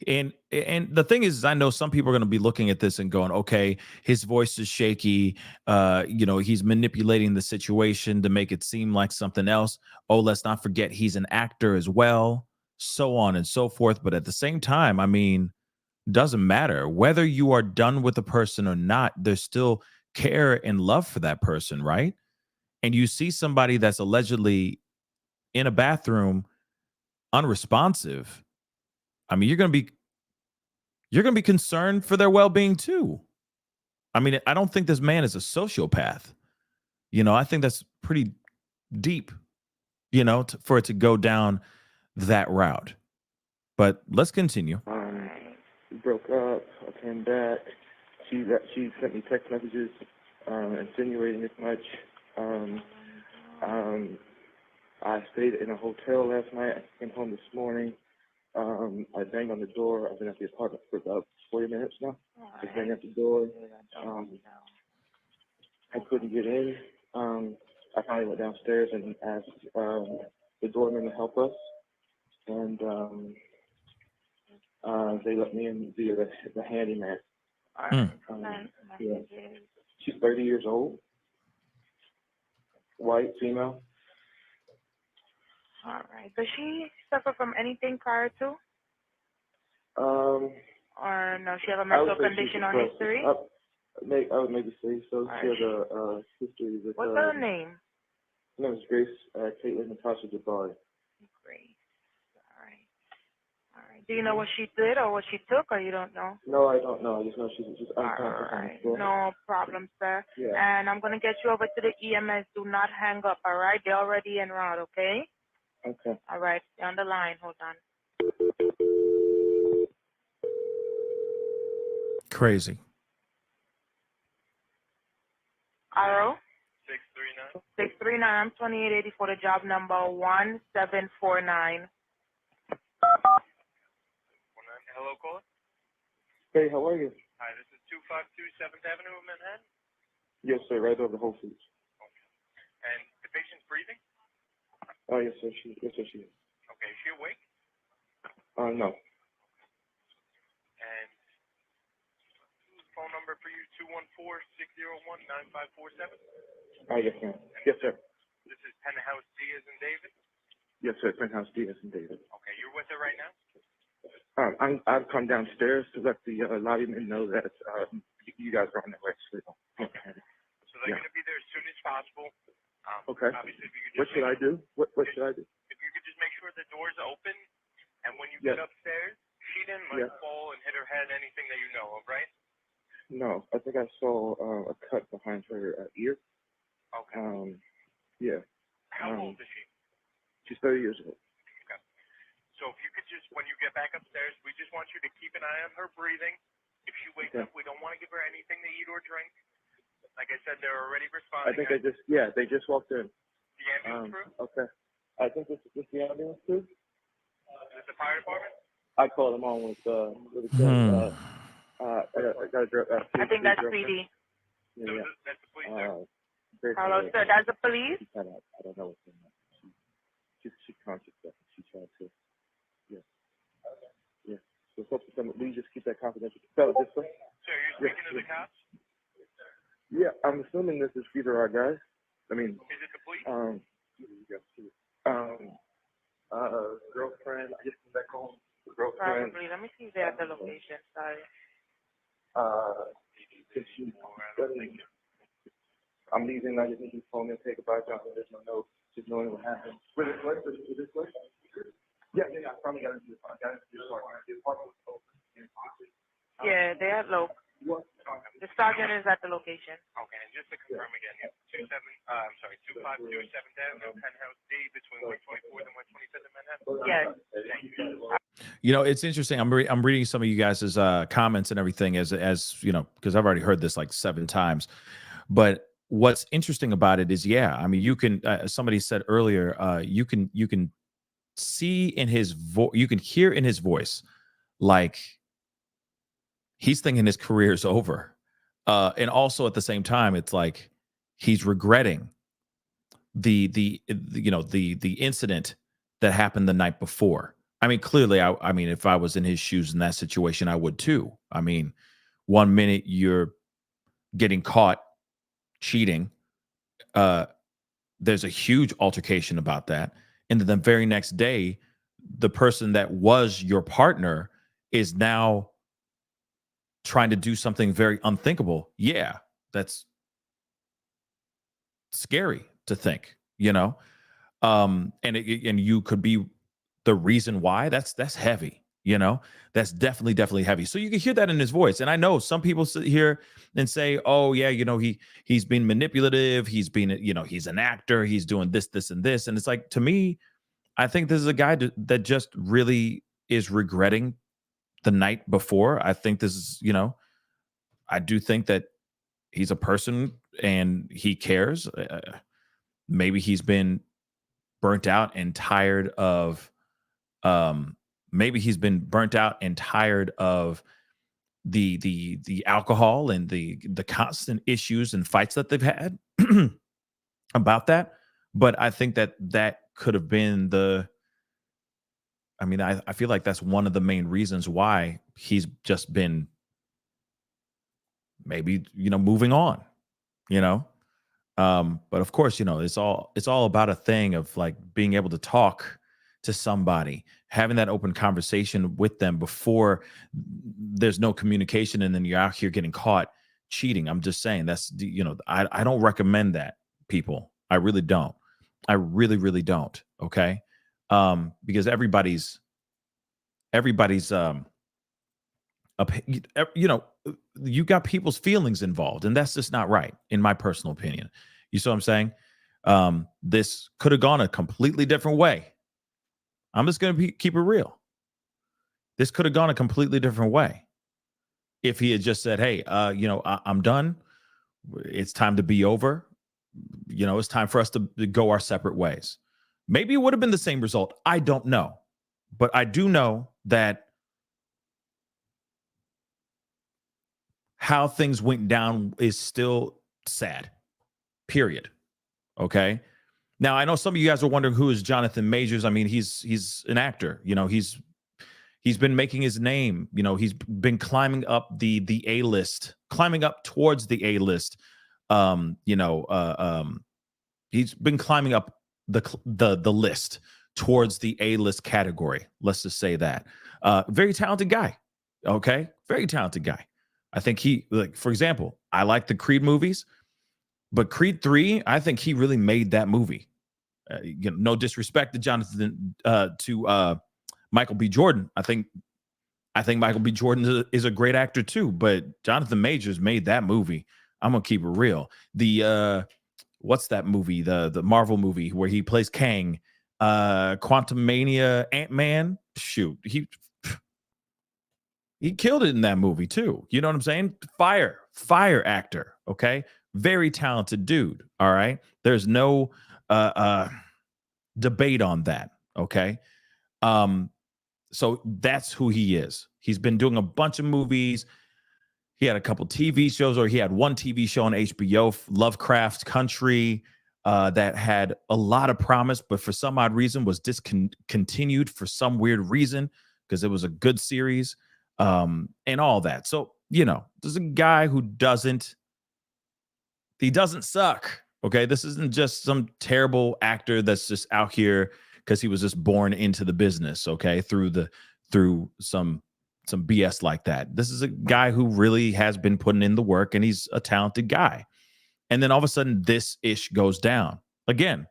And the thing is, I know some people are going to be looking at this and going, okay, his voice is shaky. He's manipulating the situation to make it seem like something else. Oh, let's not forget he's an actor as well, so on and so forth. But at the same time, I mean, doesn't matter whether you are done with a person or not. There's still care and love for that person, right? And you see somebody that's allegedly in a bathroom unresponsive. I mean, you're going to be concerned for their well-being too. I mean, I don't think this man is a sociopath. I think that's pretty deep, for it to go down that route. But let's continue. We broke up. I came back. She sent me text messages insinuating as much. I stayed in a hotel last night. I came home this morning. I banged on the door. I've been at the apartment for about 40 minutes now. I banged at the door. I couldn't get in. I finally went downstairs and asked the doorman to help us. And they let me in via the handyman. Yeah. She's 30 years old. White, female. All right. Does she suffer from anything prior to? Or no, she have a mental condition or history? I would maybe say so. Right. She has a history with. What's her name? Her name is Grace Caitlin Natasha Jabari. Grace. All right. All right. Do you know what she did or what she took, or you don't know? No, I don't know. I just know she's just All unconscious on the right. floor. No problem, sir. Yeah. And I'm going to get you over to the EMS. Do not hang up, all right? They're already en route, okay? Okay. All right. Stay on the line. Hold on. Crazy. Arrow? 639. I'm 2880 for the job number 1749. Hello, caller. Hey, how are you? Hi, this is 252 7th Avenue in Manhattan. Yes, sir. Right over the Whole Foods. And the patient's breathing? Oh, yes, sir. She is. Okay, is she awake? No. And phone number for you, 214-601-9547. Yes, ma'am. Yes, sir. This is Penthouse Diaz and David. Yes, sir. Penthouse Diaz and David. Okay, you're with her right now? I've come downstairs to let the lobbyman know that you guys are on their way. So they're going to be there as soon as possible. Okay. Obviously, if you could What just should I do? What should I do? If you could just make sure the door's open, and when you get upstairs, she didn't fall and hit her head, anything that you know of, right? No, I think I saw a cut behind her ear. Okay. Yeah. How old is she? She's 30 years old. Okay. So if you could just, when you get back upstairs, we just want you to keep an eye on her breathing. If she wakes up, we don't want to give her anything to eat or drink. Like I said, they're already responding. I think they just walked in. The ambulance crew? Okay. I think this is the ambulance crew. Is it the fire department? I called them on with I think that's PD. So that's the police there? Hello, sir. That's the police? I don't know what's in there. She's conscious. She tried to. Yeah. Yeah. So we just keep that confidential. So this way. So you're speaking to the cops? Yeah, I'm assuming these are our guys. I mean. Is it the police? Girlfriend. I just came back home. Girlfriend. Probably. Let me see if they're at the location. Sorry. I'm leaving. I just need to phone and take a bite. There's no note. Just knowing what happened. Was this way? Yeah. I finally got into the apartment. Yeah, they're at low. The sergeant is at the location. Okay, and just to confirm again, 252 7th Avenue, Penthouse D, between 124th and 125th in Manhattan? Yes. Thank you. You know, it's interesting. I'm reading some of you guys' comments and everything as you know, because I've already heard this like 7 times. But what's interesting about it is, I mean, you can. Somebody said earlier, you can see in his voice, you can hear in his voice, like he's thinking his career is over, and also at the same time, it's like he's regretting the incident that happened the night before. I mean, clearly, I mean, if I was in his shoes in that situation, I would too. I mean, 1 minute you're getting caught cheating, there's a huge altercation about that, and then the very next day, the person that was your partner is now trying to do something very unthinkable. Yeah, that's scary to think, you know. And you could be the reason why. That's heavy, you know. That's definitely heavy. So you can hear that in his voice. And I know some people sit here and say, oh yeah, you know, he's being manipulative, he's being, you know, he's an actor, he's doing this and this. And it's like, to me, I think this is a guy that just really is regretting the night before. I think this is, you know, I do think that he's a person and he cares. Maybe he's been burnt out and tired of the alcohol and the constant issues and fights that they've had about that. But I think that could have been I feel like that's one of the main reasons why he's just been maybe, you know, moving on, you know. But of course, you know, it's all about a thing of like being able to talk to somebody, having that open conversation with them before there's no communication, and then you're out here getting caught cheating. I'm just saying that's, you know, I don't recommend that, people. I really don't. I really don't. Okay. because everybody's you got people's feelings involved, and that's just not right, in my personal opinion. You see what I'm saying? This could have gone a completely different way. I'm just going to keep it real. This could have gone a completely different way if he had just said, hey, I'm done. It's time to be over. It's time for us to go our separate ways. Maybe it would have been the same result. I don't know. But I do know that how things went down is still sad. Period. Okay. Now, I know some of you guys are wondering who is Jonathan Majors. I mean, he's an actor. He's been making his name. He's been climbing up the A-list, climbing up towards the A-list. He's been climbing up the list towards the A-list category. Let's just say that. Very talented guy. Okay, very talented guy. I think for example, I like the Creed movies, but Creed 3, I think he really made that movie. No disrespect to Jonathan, to Michael B. Jordan. I think Michael B. Jordan is a great actor too, but Jonathan Majors made that movie. I'm gonna keep it real. The what's that movie? The Marvel movie where he plays Kang, Quantumania, Ant-Man. Shoot, he killed it in that movie too. You know what I'm saying? Fire actor. Okay, very talented dude. All right, there's no debate on that. Okay, so that's who he is. He's been doing a bunch of movies. He had a couple TV shows, or he had one TV show on HBO, Lovecraft Country, that had a lot of promise, but for some odd reason was discontinued for some weird reason, because it was a good series, and all that. So, there's a guy who doesn't suck. Okay. This isn't just some terrible actor that's just out here because he was just born into the business. Okay. Through some BS like that. This is a guy who really has been putting in the work, and he's a talented guy. And then all of a sudden this ish goes down again.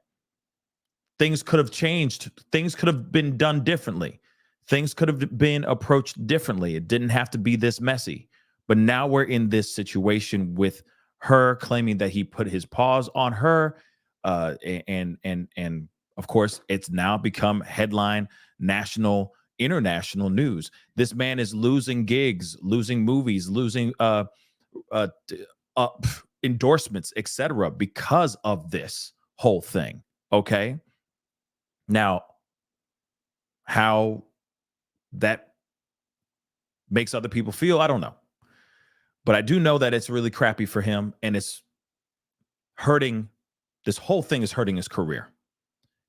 Things could have changed. Things could have been done differently. Things could have been approached differently. It didn't have to be this messy. But now we're in this situation with her claiming that he put his paws on her. And of course, it's now become headline, national, international news. This man is losing gigs, losing movies, losing endorsements, etc., because of this whole thing. Okay. Now, how that makes other people feel, I don't know. But I do know that it's really crappy for him, and it's hurting. This whole thing is hurting his career.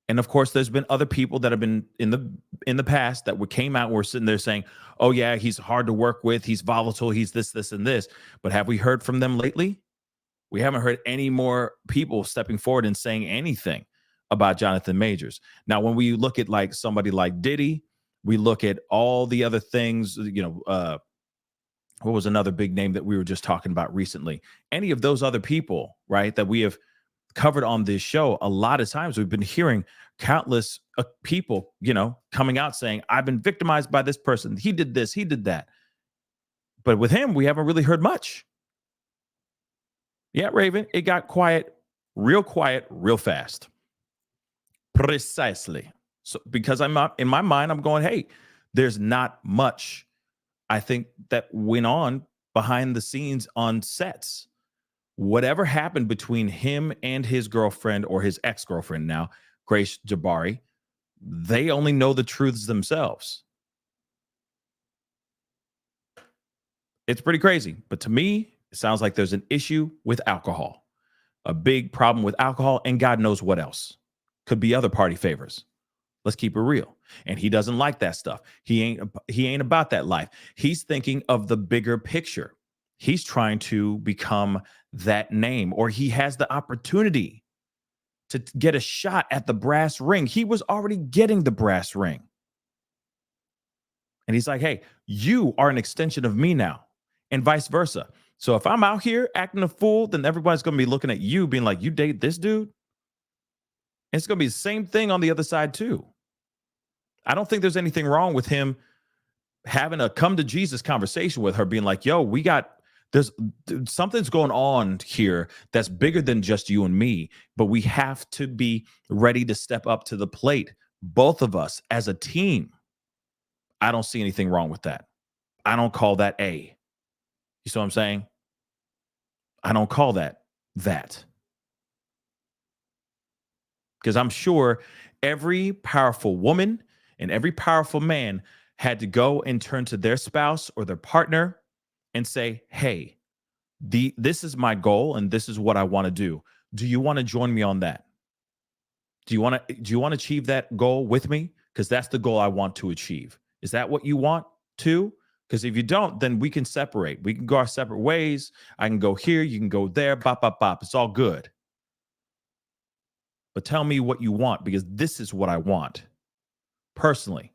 And of course, there's been other people that have been in the past that came out and were sitting there saying, oh yeah, he's hard to work with, he's volatile, he's this, and this. But have we heard from them lately? We haven't heard any more people stepping forward and saying anything about Jonathan Majors. Now, when we look at like somebody like Diddy, we look at all the other things, what was another big name that we were just talking about recently? Any of those other people, right, that we have covered on this show, a lot of times we've been hearing countless people, coming out saying, I've been victimized by this person. He did this, he did that. But with him, we haven't really heard much. Yeah, Raven, it got quiet real fast. Precisely. So because I'm not, in my mind, I'm going, hey, there's not much, I think, that went on behind the scenes on sets. Whatever happened between him and his girlfriend, or his ex-girlfriend now, Grace Jabari, they only know the truths themselves. It's pretty crazy. But to me, it sounds like there's an issue with alcohol, a big problem with alcohol, and God knows what else. Could be other party favors. Let's keep it real. And he doesn't like that stuff. He ain't about that life. He's thinking of the bigger picture. He's trying to become that name, or he has the opportunity to get a shot at the brass ring. He was already getting the brass ring. And he's like, hey, you are an extension of me now, and vice versa. So if I'm out here acting a fool, then everybody's going to be looking at you being like, you date this dude? And it's going to be the same thing on the other side too. I don't think there's anything wrong with him having a come to Jesus conversation with her, being like, yo, there's something's going on here that's bigger than just you and me, but we have to be ready to step up to the plate, both of us as a team. I don't see anything wrong with that. I don't call that A. You see what I'm saying? I don't call that. Because I'm sure every powerful woman and every powerful man had to go and turn to their spouse or their partner and say, hey, this is my goal and this is what I want to do. Do you want to join me on that? Do you want to achieve that goal with me? Because that's the goal I want to achieve. Is that what you want too? Because if you don't, then we can separate. We can go our separate ways. I can go here. You can go there. Bop, bop, bop. It's all good. But tell me what you want, because this is what I want personally.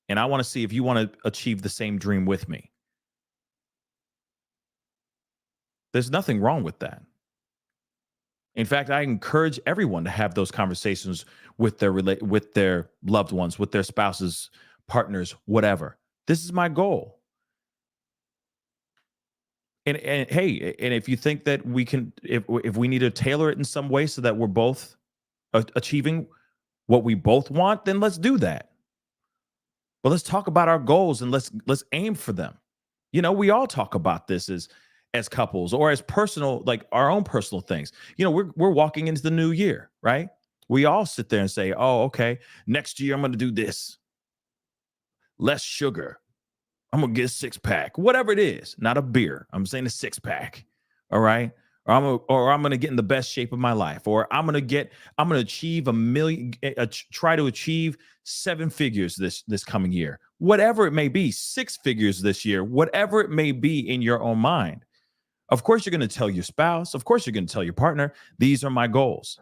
And I want to see if you want to achieve the same dream with me. There's nothing wrong with that. In fact, I encourage everyone to have those conversations with their loved ones, with their spouses, partners, whatever. This is my goal. And hey, and if you think that we can, if we need to tailor it in some way so that we're both achieving what we both want, then let's do that. But let's talk about our goals and let's aim for them. You know, we all talk about this as couples or as personal, like our own personal things. You know, we're walking into the new year, right? We all sit there and say, oh, okay, next year I'm going to do this. Less sugar. I'm going to get a 6-pack, whatever it is, not a beer. I'm saying a 6-pack. All right. Or I'm going to get in the best shape of my life, or I'm going to achieve try to achieve 7 figures this coming year, whatever it may be, 6 figures this year, whatever it may be in your own mind. Of course, you're going to tell your spouse. Of course, you're going to tell your partner, these are my goals.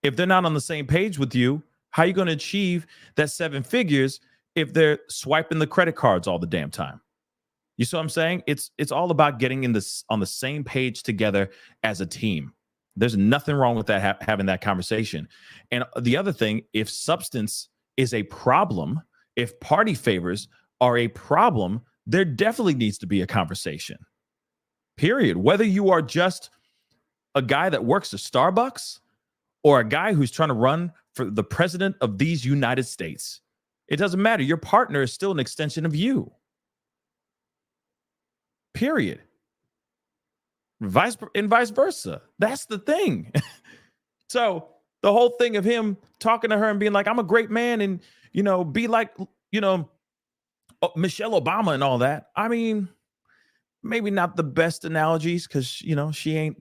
If they're not on the same page with you, how are you going to achieve that 7 figures if they're swiping the credit cards all the damn time? You see what I'm saying? It's all about getting on the same page together as a team. There's nothing wrong with that, having that conversation. And the other thing, if substance is a problem, if party favors are a problem, there definitely needs to be a conversation. Period. Whether you are just a guy that works at Starbucks or a guy who's trying to run for the president of these United States, it doesn't matter. Your partner is still an extension of you. Period. Vice versa. That's the thing. So the whole thing of him talking to her and being like, I'm a great man and, you know, be like, you know, Michelle Obama and all that. I mean, maybe not the best analogies because, you know, she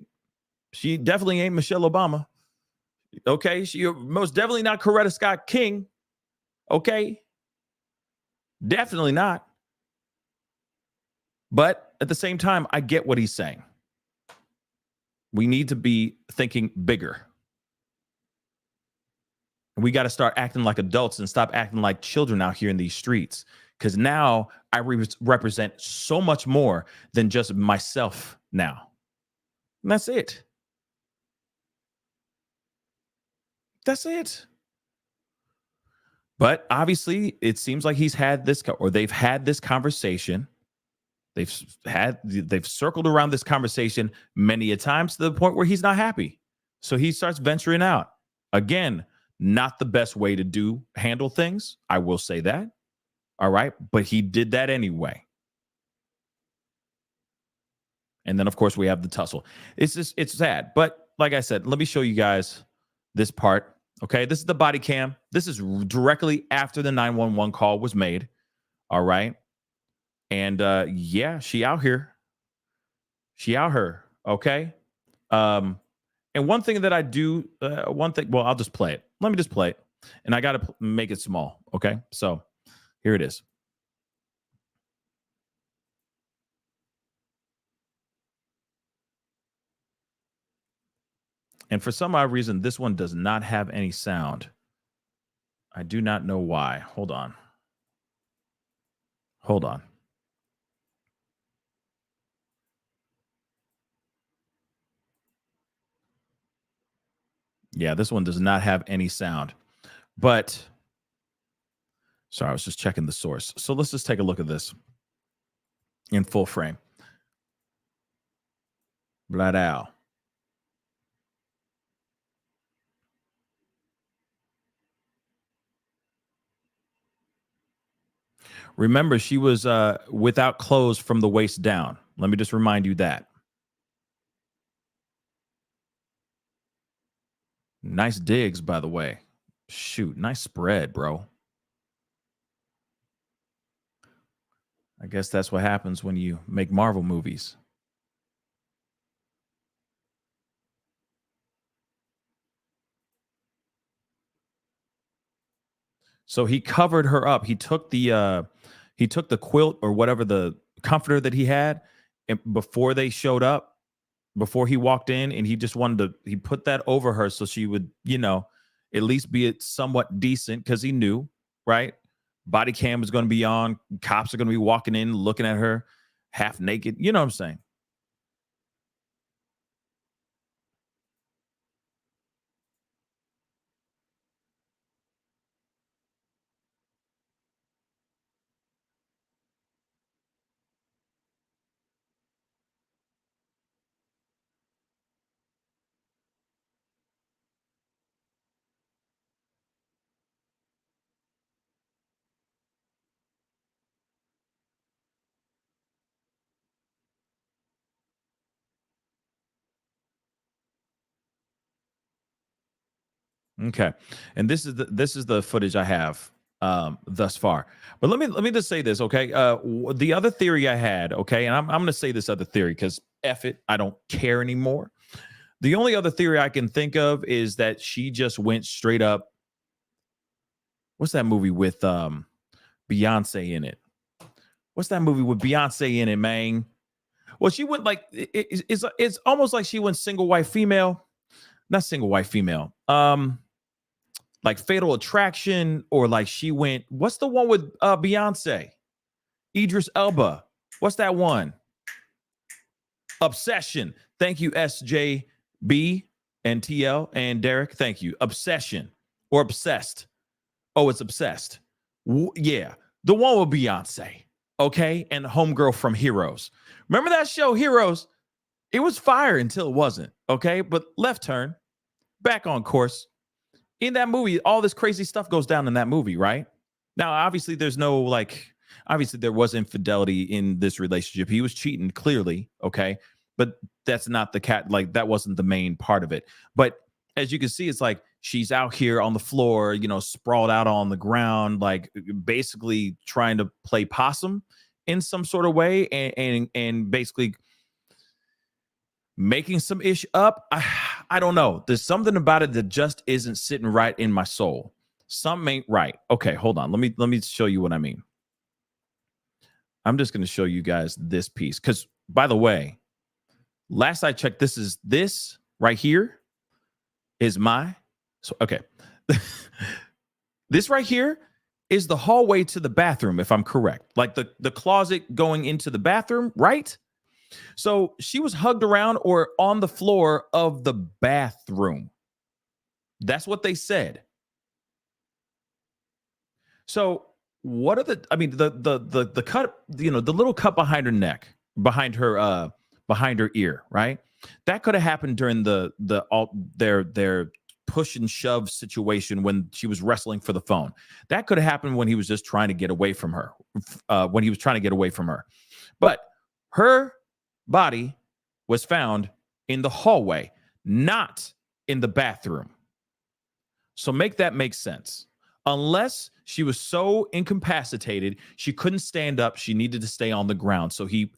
definitely ain't Michelle Obama. Okay. She most definitely not Coretta Scott King. Okay. Definitely not. But at the same time, I get what he's saying. We need to be thinking bigger. We got to start acting like adults and stop acting like children out here in these streets. Because now I represent so much more than just myself now. And that's it. That's it. But obviously, it seems like they've had this conversation. They've circled around this conversation many a times to the point where he's not happy. So he starts venturing out. Again, not the best way to handle things. I will say that. All right. But he did that anyway. And then, of course, we have the tussle. It's sad. But like I said, let me show you guys this part. Okay. This is the body cam. This is directly after the 911 call was made. All right. And yeah, she out here. Okay. And one thing that I do, well, I'll just play it. Let me just play it. And I got to make it small. Okay. So here it is. And for some odd reason, this one does not have any sound. I do not know why. Hold on. Yeah, this one does not have any sound. But sorry, I was just checking the source. So let's just take a look at this in full frame. Bladau. Remember, she was without clothes from the waist down. Let me just remind you that. Nice digs, by the way. Shoot, nice spread, bro. I guess that's what happens when you make Marvel movies. So he covered her up. He took the quilt or whatever, the comforter that he had, and before they showed up, before he walked in, and he just he put that over her so she would, at least be somewhat decent, because he knew, right? Body cam was going to be on. Cops are going to be walking in, looking at her half naked. You know what I'm saying? Okay, and this is the footage I have thus far. But let me just say this, okay? The other theory I had, okay, and I'm going to say this other theory because F it, I don't care anymore. The only other theory I can think of is that she just went straight up. What's that movie with Beyonce in it? What's that movie with Beyonce in it, man? Well, she went like it's almost like she went single white female, not single white female. Like Fatal Attraction, or like she went. What's the one with Beyonce? Idris Elba. What's that one? Obsession. Thank you, SJB and TL and Derek. Thank you. Obsession or Obsessed. Oh, it's Obsessed. Yeah, the one with Beyonce. Okay, and the homegirl from Heroes. Remember that show, Heroes? It was fire until it wasn't. Okay, but left turn, back on course. In that movie, all this crazy stuff goes down in that movie, right? Now, obviously, obviously there was infidelity in this relationship. He was cheating, clearly, okay? But that's not that wasn't the main part of it. But as you can see, it's like she's out here on the floor, sprawled out on the ground, like basically trying to play possum in some sort of way, and basically making some ish up. I don't know. There's something about it that just isn't sitting right in my soul. Something ain't right. Okay, hold on. Let me show you what I mean. I'm just going to show you guys this piece. Because, by the way, last I checked, this right here is okay. This right here is the hallway to the bathroom, if I'm correct. Like the closet going into the bathroom, right? So she was hugged around or on the floor of the bathroom. That's what they said. So what are the cut, the little cut behind her neck, behind her ear, right? That could have happened during their push and shove situation when she was wrestling for the phone. That could have happened when he was just trying to get away from her, But her body was found in the hallway, not in the bathroom. So make that make sense. Unless she was so incapacitated, she couldn't stand up. She needed to stay on the ground. So he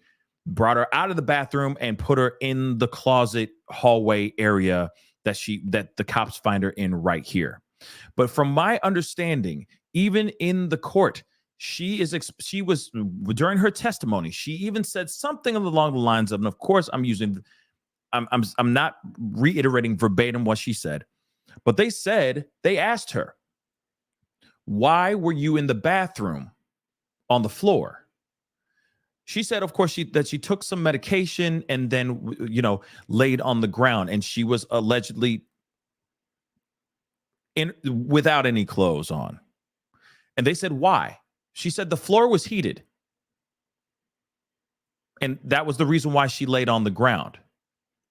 brought her out of the bathroom and put her in the closet hallway area that the cops find her in right here. But from my understanding, even in the court, she was during her testimony, she even said something along the lines of, and of course I'm not reiterating verbatim what she said, but they asked her, why were you in the bathroom on the floor? She said, of course, that she took some medication and then, laid on the ground, and she was allegedly without any clothes on. And they said, why? She said the floor was heated. And that was the reason why she laid on the ground.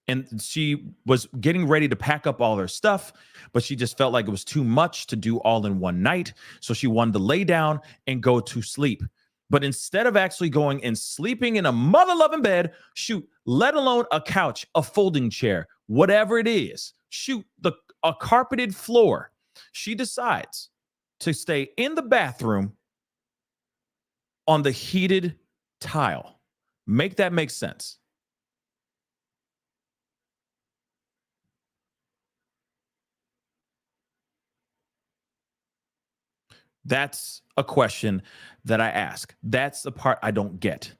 And she was getting ready to pack up all her stuff, but she just felt like it was too much to do all in one night. So she wanted to lay down and go to sleep. But instead of actually going and sleeping in a mother-loving bed, shoot, let alone a couch, a folding chair, whatever it is, shoot, a carpeted floor, she decides to stay in the bathroom on the heated tile. Make that make sense. That's a question that I ask. That's the part I don't get.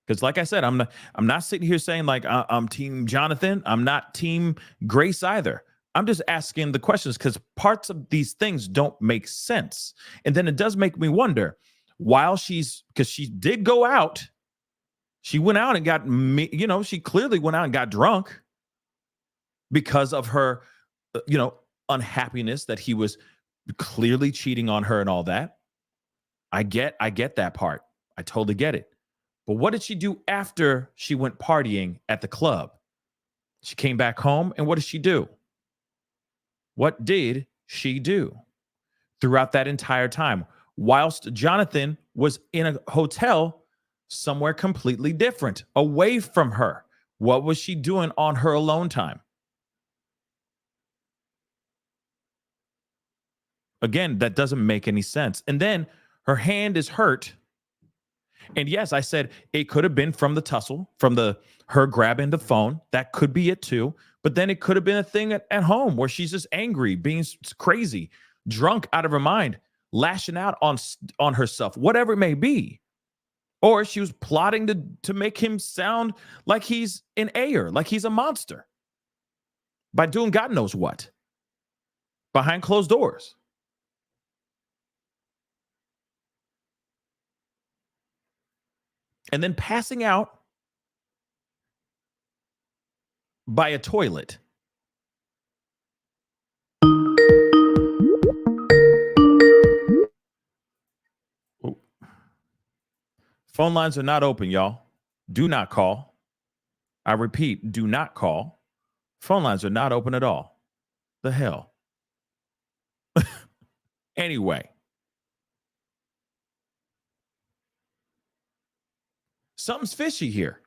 Because like I said, I'm not sitting here saying like I'm team Jonathan. I'm not team Grace either. I'm just asking the questions because parts of these things don't make sense. And then it does make me wonder, because she did go out, she went out and got, she clearly went out and got drunk because of her, unhappiness that he was clearly cheating on her and all that. I get that part. I totally get it. But what did she do after she went partying at the club? She came back home, and what did she do? What did she do throughout that entire time? Whilst Jonathan was in a hotel somewhere completely different, away from her. What was she doing on her alone time? Again, that doesn't make any sense. And then her hand is hurt. And yes, I said it could have been from the tussle, from her grabbing the phone. That could be it too. But then it could have been a thing at home where she's just angry, being crazy, drunk out of her mind, lashing out on herself, whatever it may be. Or she was plotting to make him sound like he's an Ayer, like he's a monster, by doing God knows what behind closed doors. And then passing out by a toilet. Ooh. Phone lines are not open, y'all. Do not call. I repeat, do not call. Phone lines are not open at all. The hell? Anyway. Something's fishy here.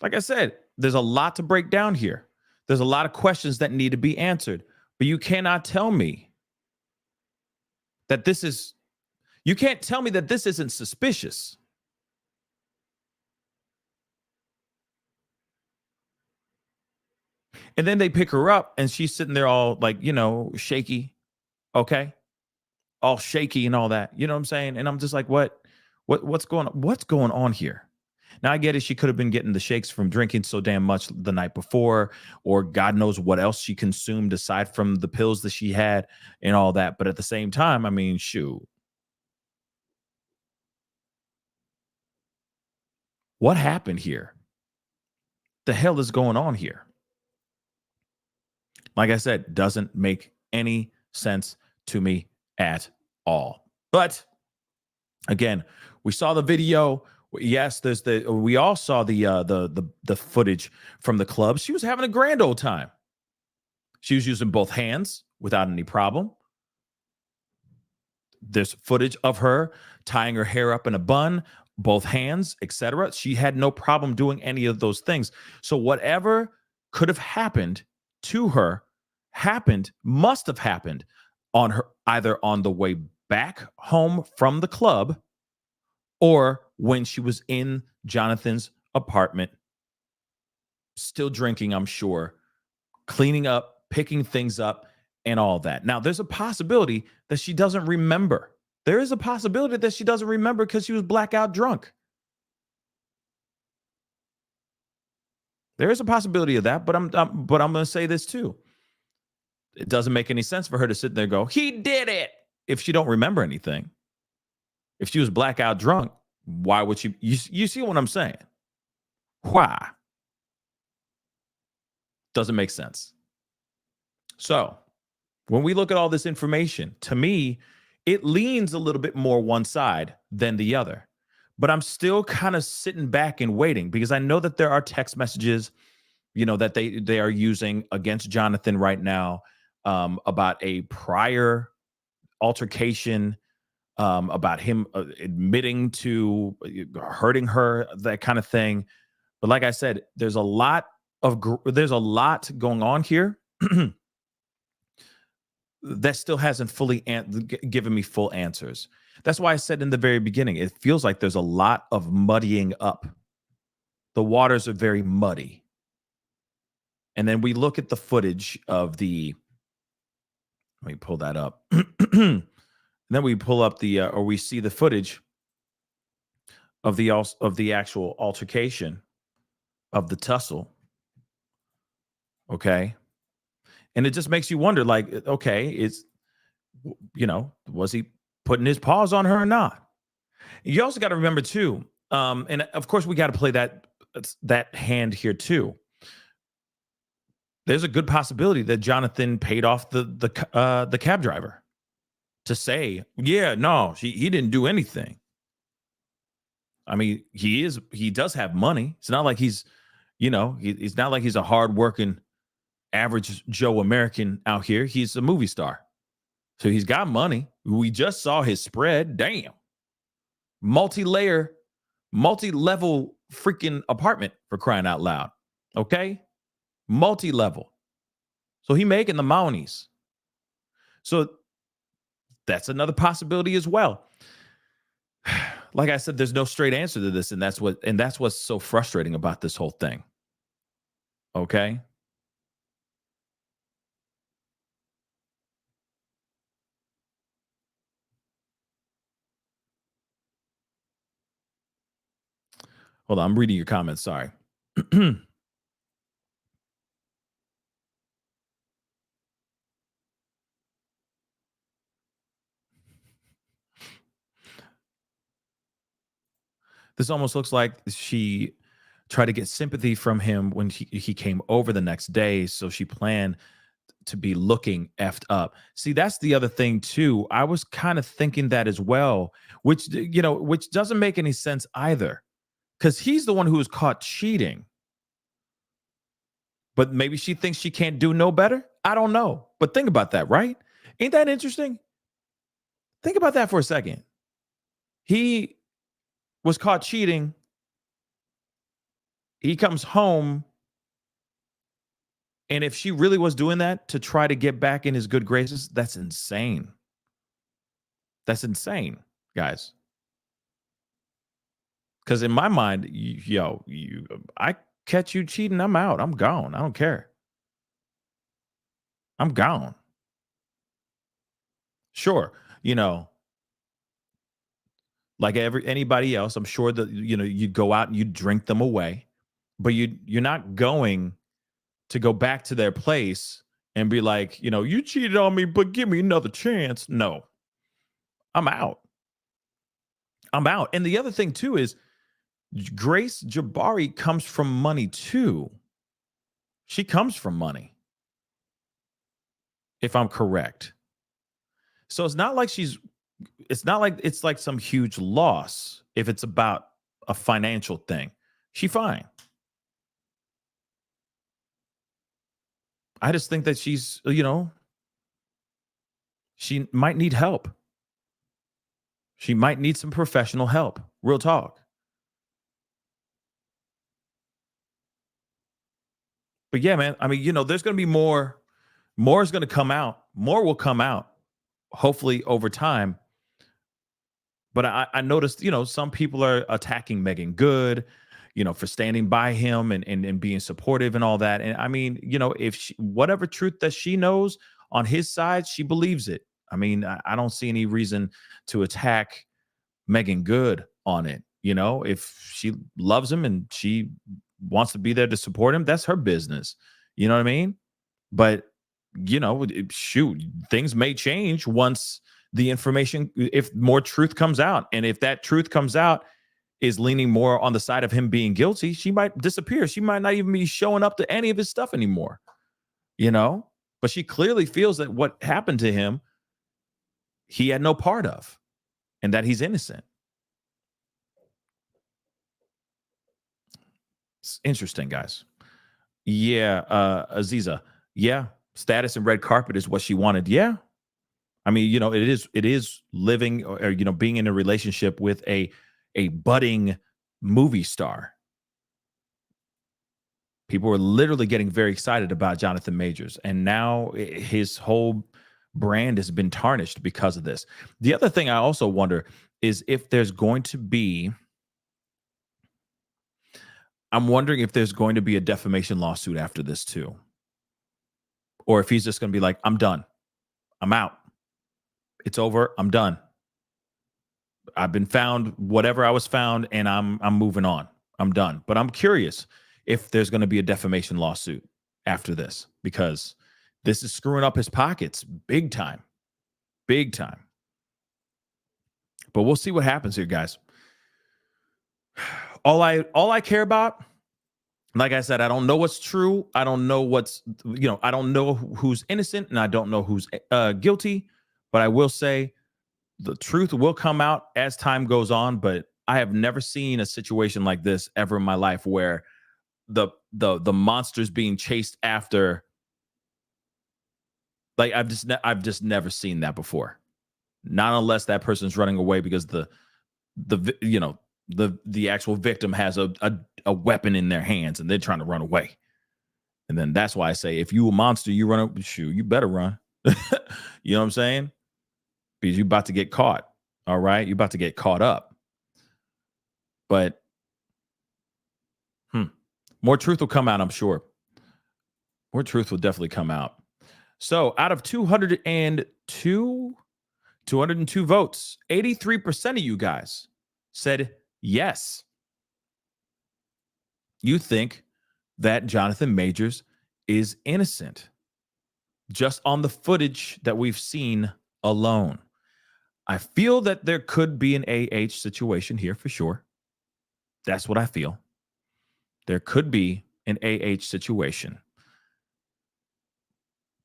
Like I said, there's a lot to break down here. There's a lot of questions that need to be answered. But you cannot tell me that this isn't suspicious. And then they pick her up and she's sitting there all like, shaky. Okay. All shaky and all that. You know what I'm saying? And I'm just like, what's going on? What's going on here? Now I get it. She could have been getting the shakes from drinking so damn much the night before, or God knows what else she consumed aside from the pills that she had and all that. But at the same time, I mean, shoot. What happened here? The hell is going on here? Like I said, doesn't make any sense to me at all. But again, we saw the video. Yes, we all saw the footage from the club. She was having a grand old time. She was using both hands without any problem. There's footage of her tying her hair up in a bun, both hands, etc. She had no problem doing any of those things. So whatever could have happened to her must have happened on her, either on the way back home from the club or when she was in Jonathan's apartment, still drinking, I'm sure, cleaning up, picking things up, and all that. Now, there's a possibility that she doesn't remember. There is a possibility that she doesn't remember because she was blackout drunk. There is a possibility of that, but I'm going to say this too. It doesn't make any sense for her to sit there and go, he did it, if she don't remember anything. If she was blackout drunk, why would she? You see what I'm saying? Why? Doesn't make sense. So when we look at all this information, to me, it leans a little bit more one side than the other. But I'm still kind of sitting back and waiting because I know that there are text messages, that they are using against Jonathan right now, about a prior altercation, about him admitting to hurting her, that kind of thing. But like I said, there's a lot going on here that still hasn't fully given me full answers. That's why I said in the very beginning, it feels like there's a lot of muddying up. The waters are very muddy. And then we look at the footage of let me pull that up. And then we pull up or we see the footage of the actual altercation, of the tussle. Okay. And it just makes you wonder, like, okay, was he putting his paws on her or not? You also got to remember too, and of course we got to play that hand here too. There's a good possibility that Jonathan paid off the cab driver to say, yeah, no, he didn't do anything. I mean, he does have money. It's not like he's not like he's a hardworking average Joe American out here. He's a movie star. So he's got money. We just saw his spread. Damn. Multi-level freaking apartment, for crying out loud. Okay? Multi-level. So he making the monies. So that's another possibility as well. Like I said, there's no straight answer to this, and that's what's so frustrating about this whole thing. Okay? Hold on, I'm reading your comments. Sorry. This almost looks like she tried to get sympathy from him when he came over the next day, so she planned to be looking effed up. See, that's the other thing too. I was kind of thinking that as well, which doesn't make any sense either, because he's the one who was caught cheating. But maybe she thinks she can't do no better. I don't know. But think about that, right? Ain't that interesting? Think about that for a second. He was caught cheating. He comes home. And if she really was doing that to try to get back in his good graces, that's insane. That's insane, guys. Because in my mind, I catch you cheating, I'm out. I'm gone. I don't care. I'm gone. Sure, like anybody else, I'm sure that you go out and you drink them away, but you're not going to go back to their place and be like, you cheated on me, but give me another chance. No, I'm out. I'm out. And the other thing too is Grace Jabari comes from money too. She comes from money, if I'm correct. So it's not like it's like some huge loss if it's about a financial thing. She fine. I just think that she's, she might need help. She might need some professional help. Real talk. But yeah, man, I mean, there's going to be more is going to come out. More will come out, hopefully over time. But I noticed, some people are attacking Megan Good, for standing by him and being supportive and all that. And I mean, if whatever truth that she knows on his side, she believes it. I mean, I don't see any reason to attack Megan Good on it. If she loves him and she wants to be there to support him, that's her business. You know what I mean? But, shoot, things may change once the information, if more truth comes out. And if that truth comes out is leaning more on the side of him being guilty, she might disappear. She might not even be showing up to any of his stuff anymore. But she clearly feels that what happened to him, he had no part of, and that he's innocent. It's interesting, guys. Yeah, Aziza. Yeah, status and red carpet is what she wanted. Yeah. I mean, it is living or being in a relationship with a budding movie star. People were literally getting very excited about Jonathan Majors, and now his whole brand has been tarnished because of this. The other thing I also wonder is if there's going to be, I'm wondering if there's going to be a defamation lawsuit after this too, or if he's just going to be like, I'm done, I'm out, it's over, I'm done, I've been found, whatever I was found, and I'm moving on, I'm done. But I'm curious if there's going to be a defamation lawsuit after this, because this is screwing up his pockets big time. Big time. But we'll see what happens here, guys. All I care about, like I said, I don't know what's true. I don't know I don't know who's innocent, and I don't know who's guilty. But I will say the truth will come out as time goes on. But I have never seen a situation like this ever in my life, where the monsters being chased after. Like I've just never seen that before. Not unless that person's running away because the actual victim has a weapon in their hands and they're trying to run away. And then that's why I say, if you a monster, you run, shoot, you better run. You know what I'm saying? Because you're about to get caught. All right, you're about to get caught up. But more truth will come out, I'm sure. More truth will definitely come out. So out of 202 votes, 83% of you guys said yes. You think that Jonathan Majors is innocent just on the footage that we've seen alone. I feel that there could be an AH situation here for sure. That's what I feel. There could be an AH situation.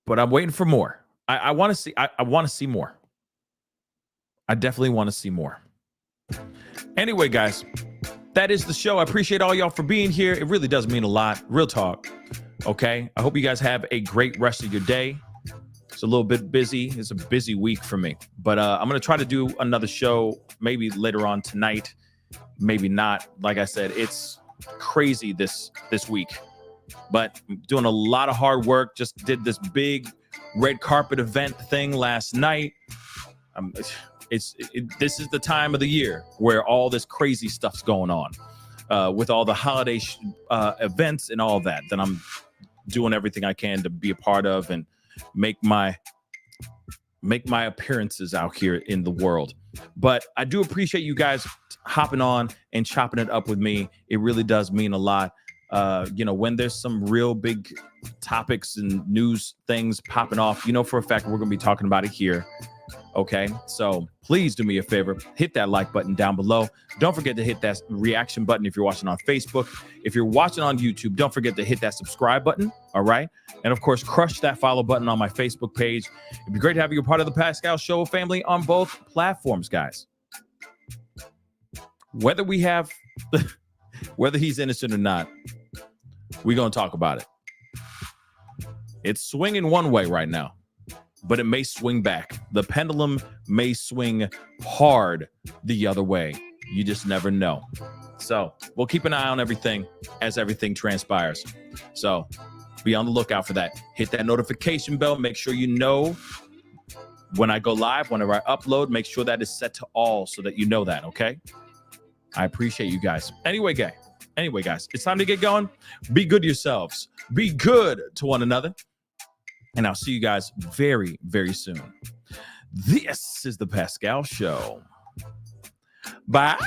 But I'm waiting for more. I want to see. I want to see more. I definitely want to see more. Anyway, guys, that is the show. I appreciate all y'all for being here. It really does mean a lot. Real talk. Okay. I hope you guys have a great rest of your day. It's a little bit busy. It's a busy week for me. But I'm going to try to do another show maybe later on tonight. Maybe not. Like I said, it's crazy this week. But I'm doing a lot of hard work. Just did this big red carpet event thing last night. This is the time of the year where all this crazy stuff's going on with all the holiday events and all that I'm doing everything I can to be a part of and make my appearances out here in the world. But I do appreciate you guys hopping on and chopping it up with me. It really does mean a lot. When there's some real big topics and news things popping off, for a fact we're going to be talking about it here. Okay, so please do me a favor, hit that like button down below. Don't forget to hit that reaction button if you're watching on Facebook. If you're watching on YouTube, don't forget to hit that subscribe button. All right, and of course, crush that follow button on my Facebook page. It'd be great to have you a part of the Pascal Show family on both platforms, guys. Whether he's innocent or not, we're going to talk about it. It's swinging one way right now, but it may swing back. The pendulum may swing hard the other way. You just never know. So we'll keep an eye on everything as everything transpires. So be on the lookout for that. Hit that notification bell. Make sure you know when I go live, whenever I upload, make sure that is set to all so that you know that, okay? I appreciate you guys. Anyway, guys, it's time to get going. Be good to yourselves. Be good to one another. And I'll see you guys very, very soon. This is the Pascal Show. Bye.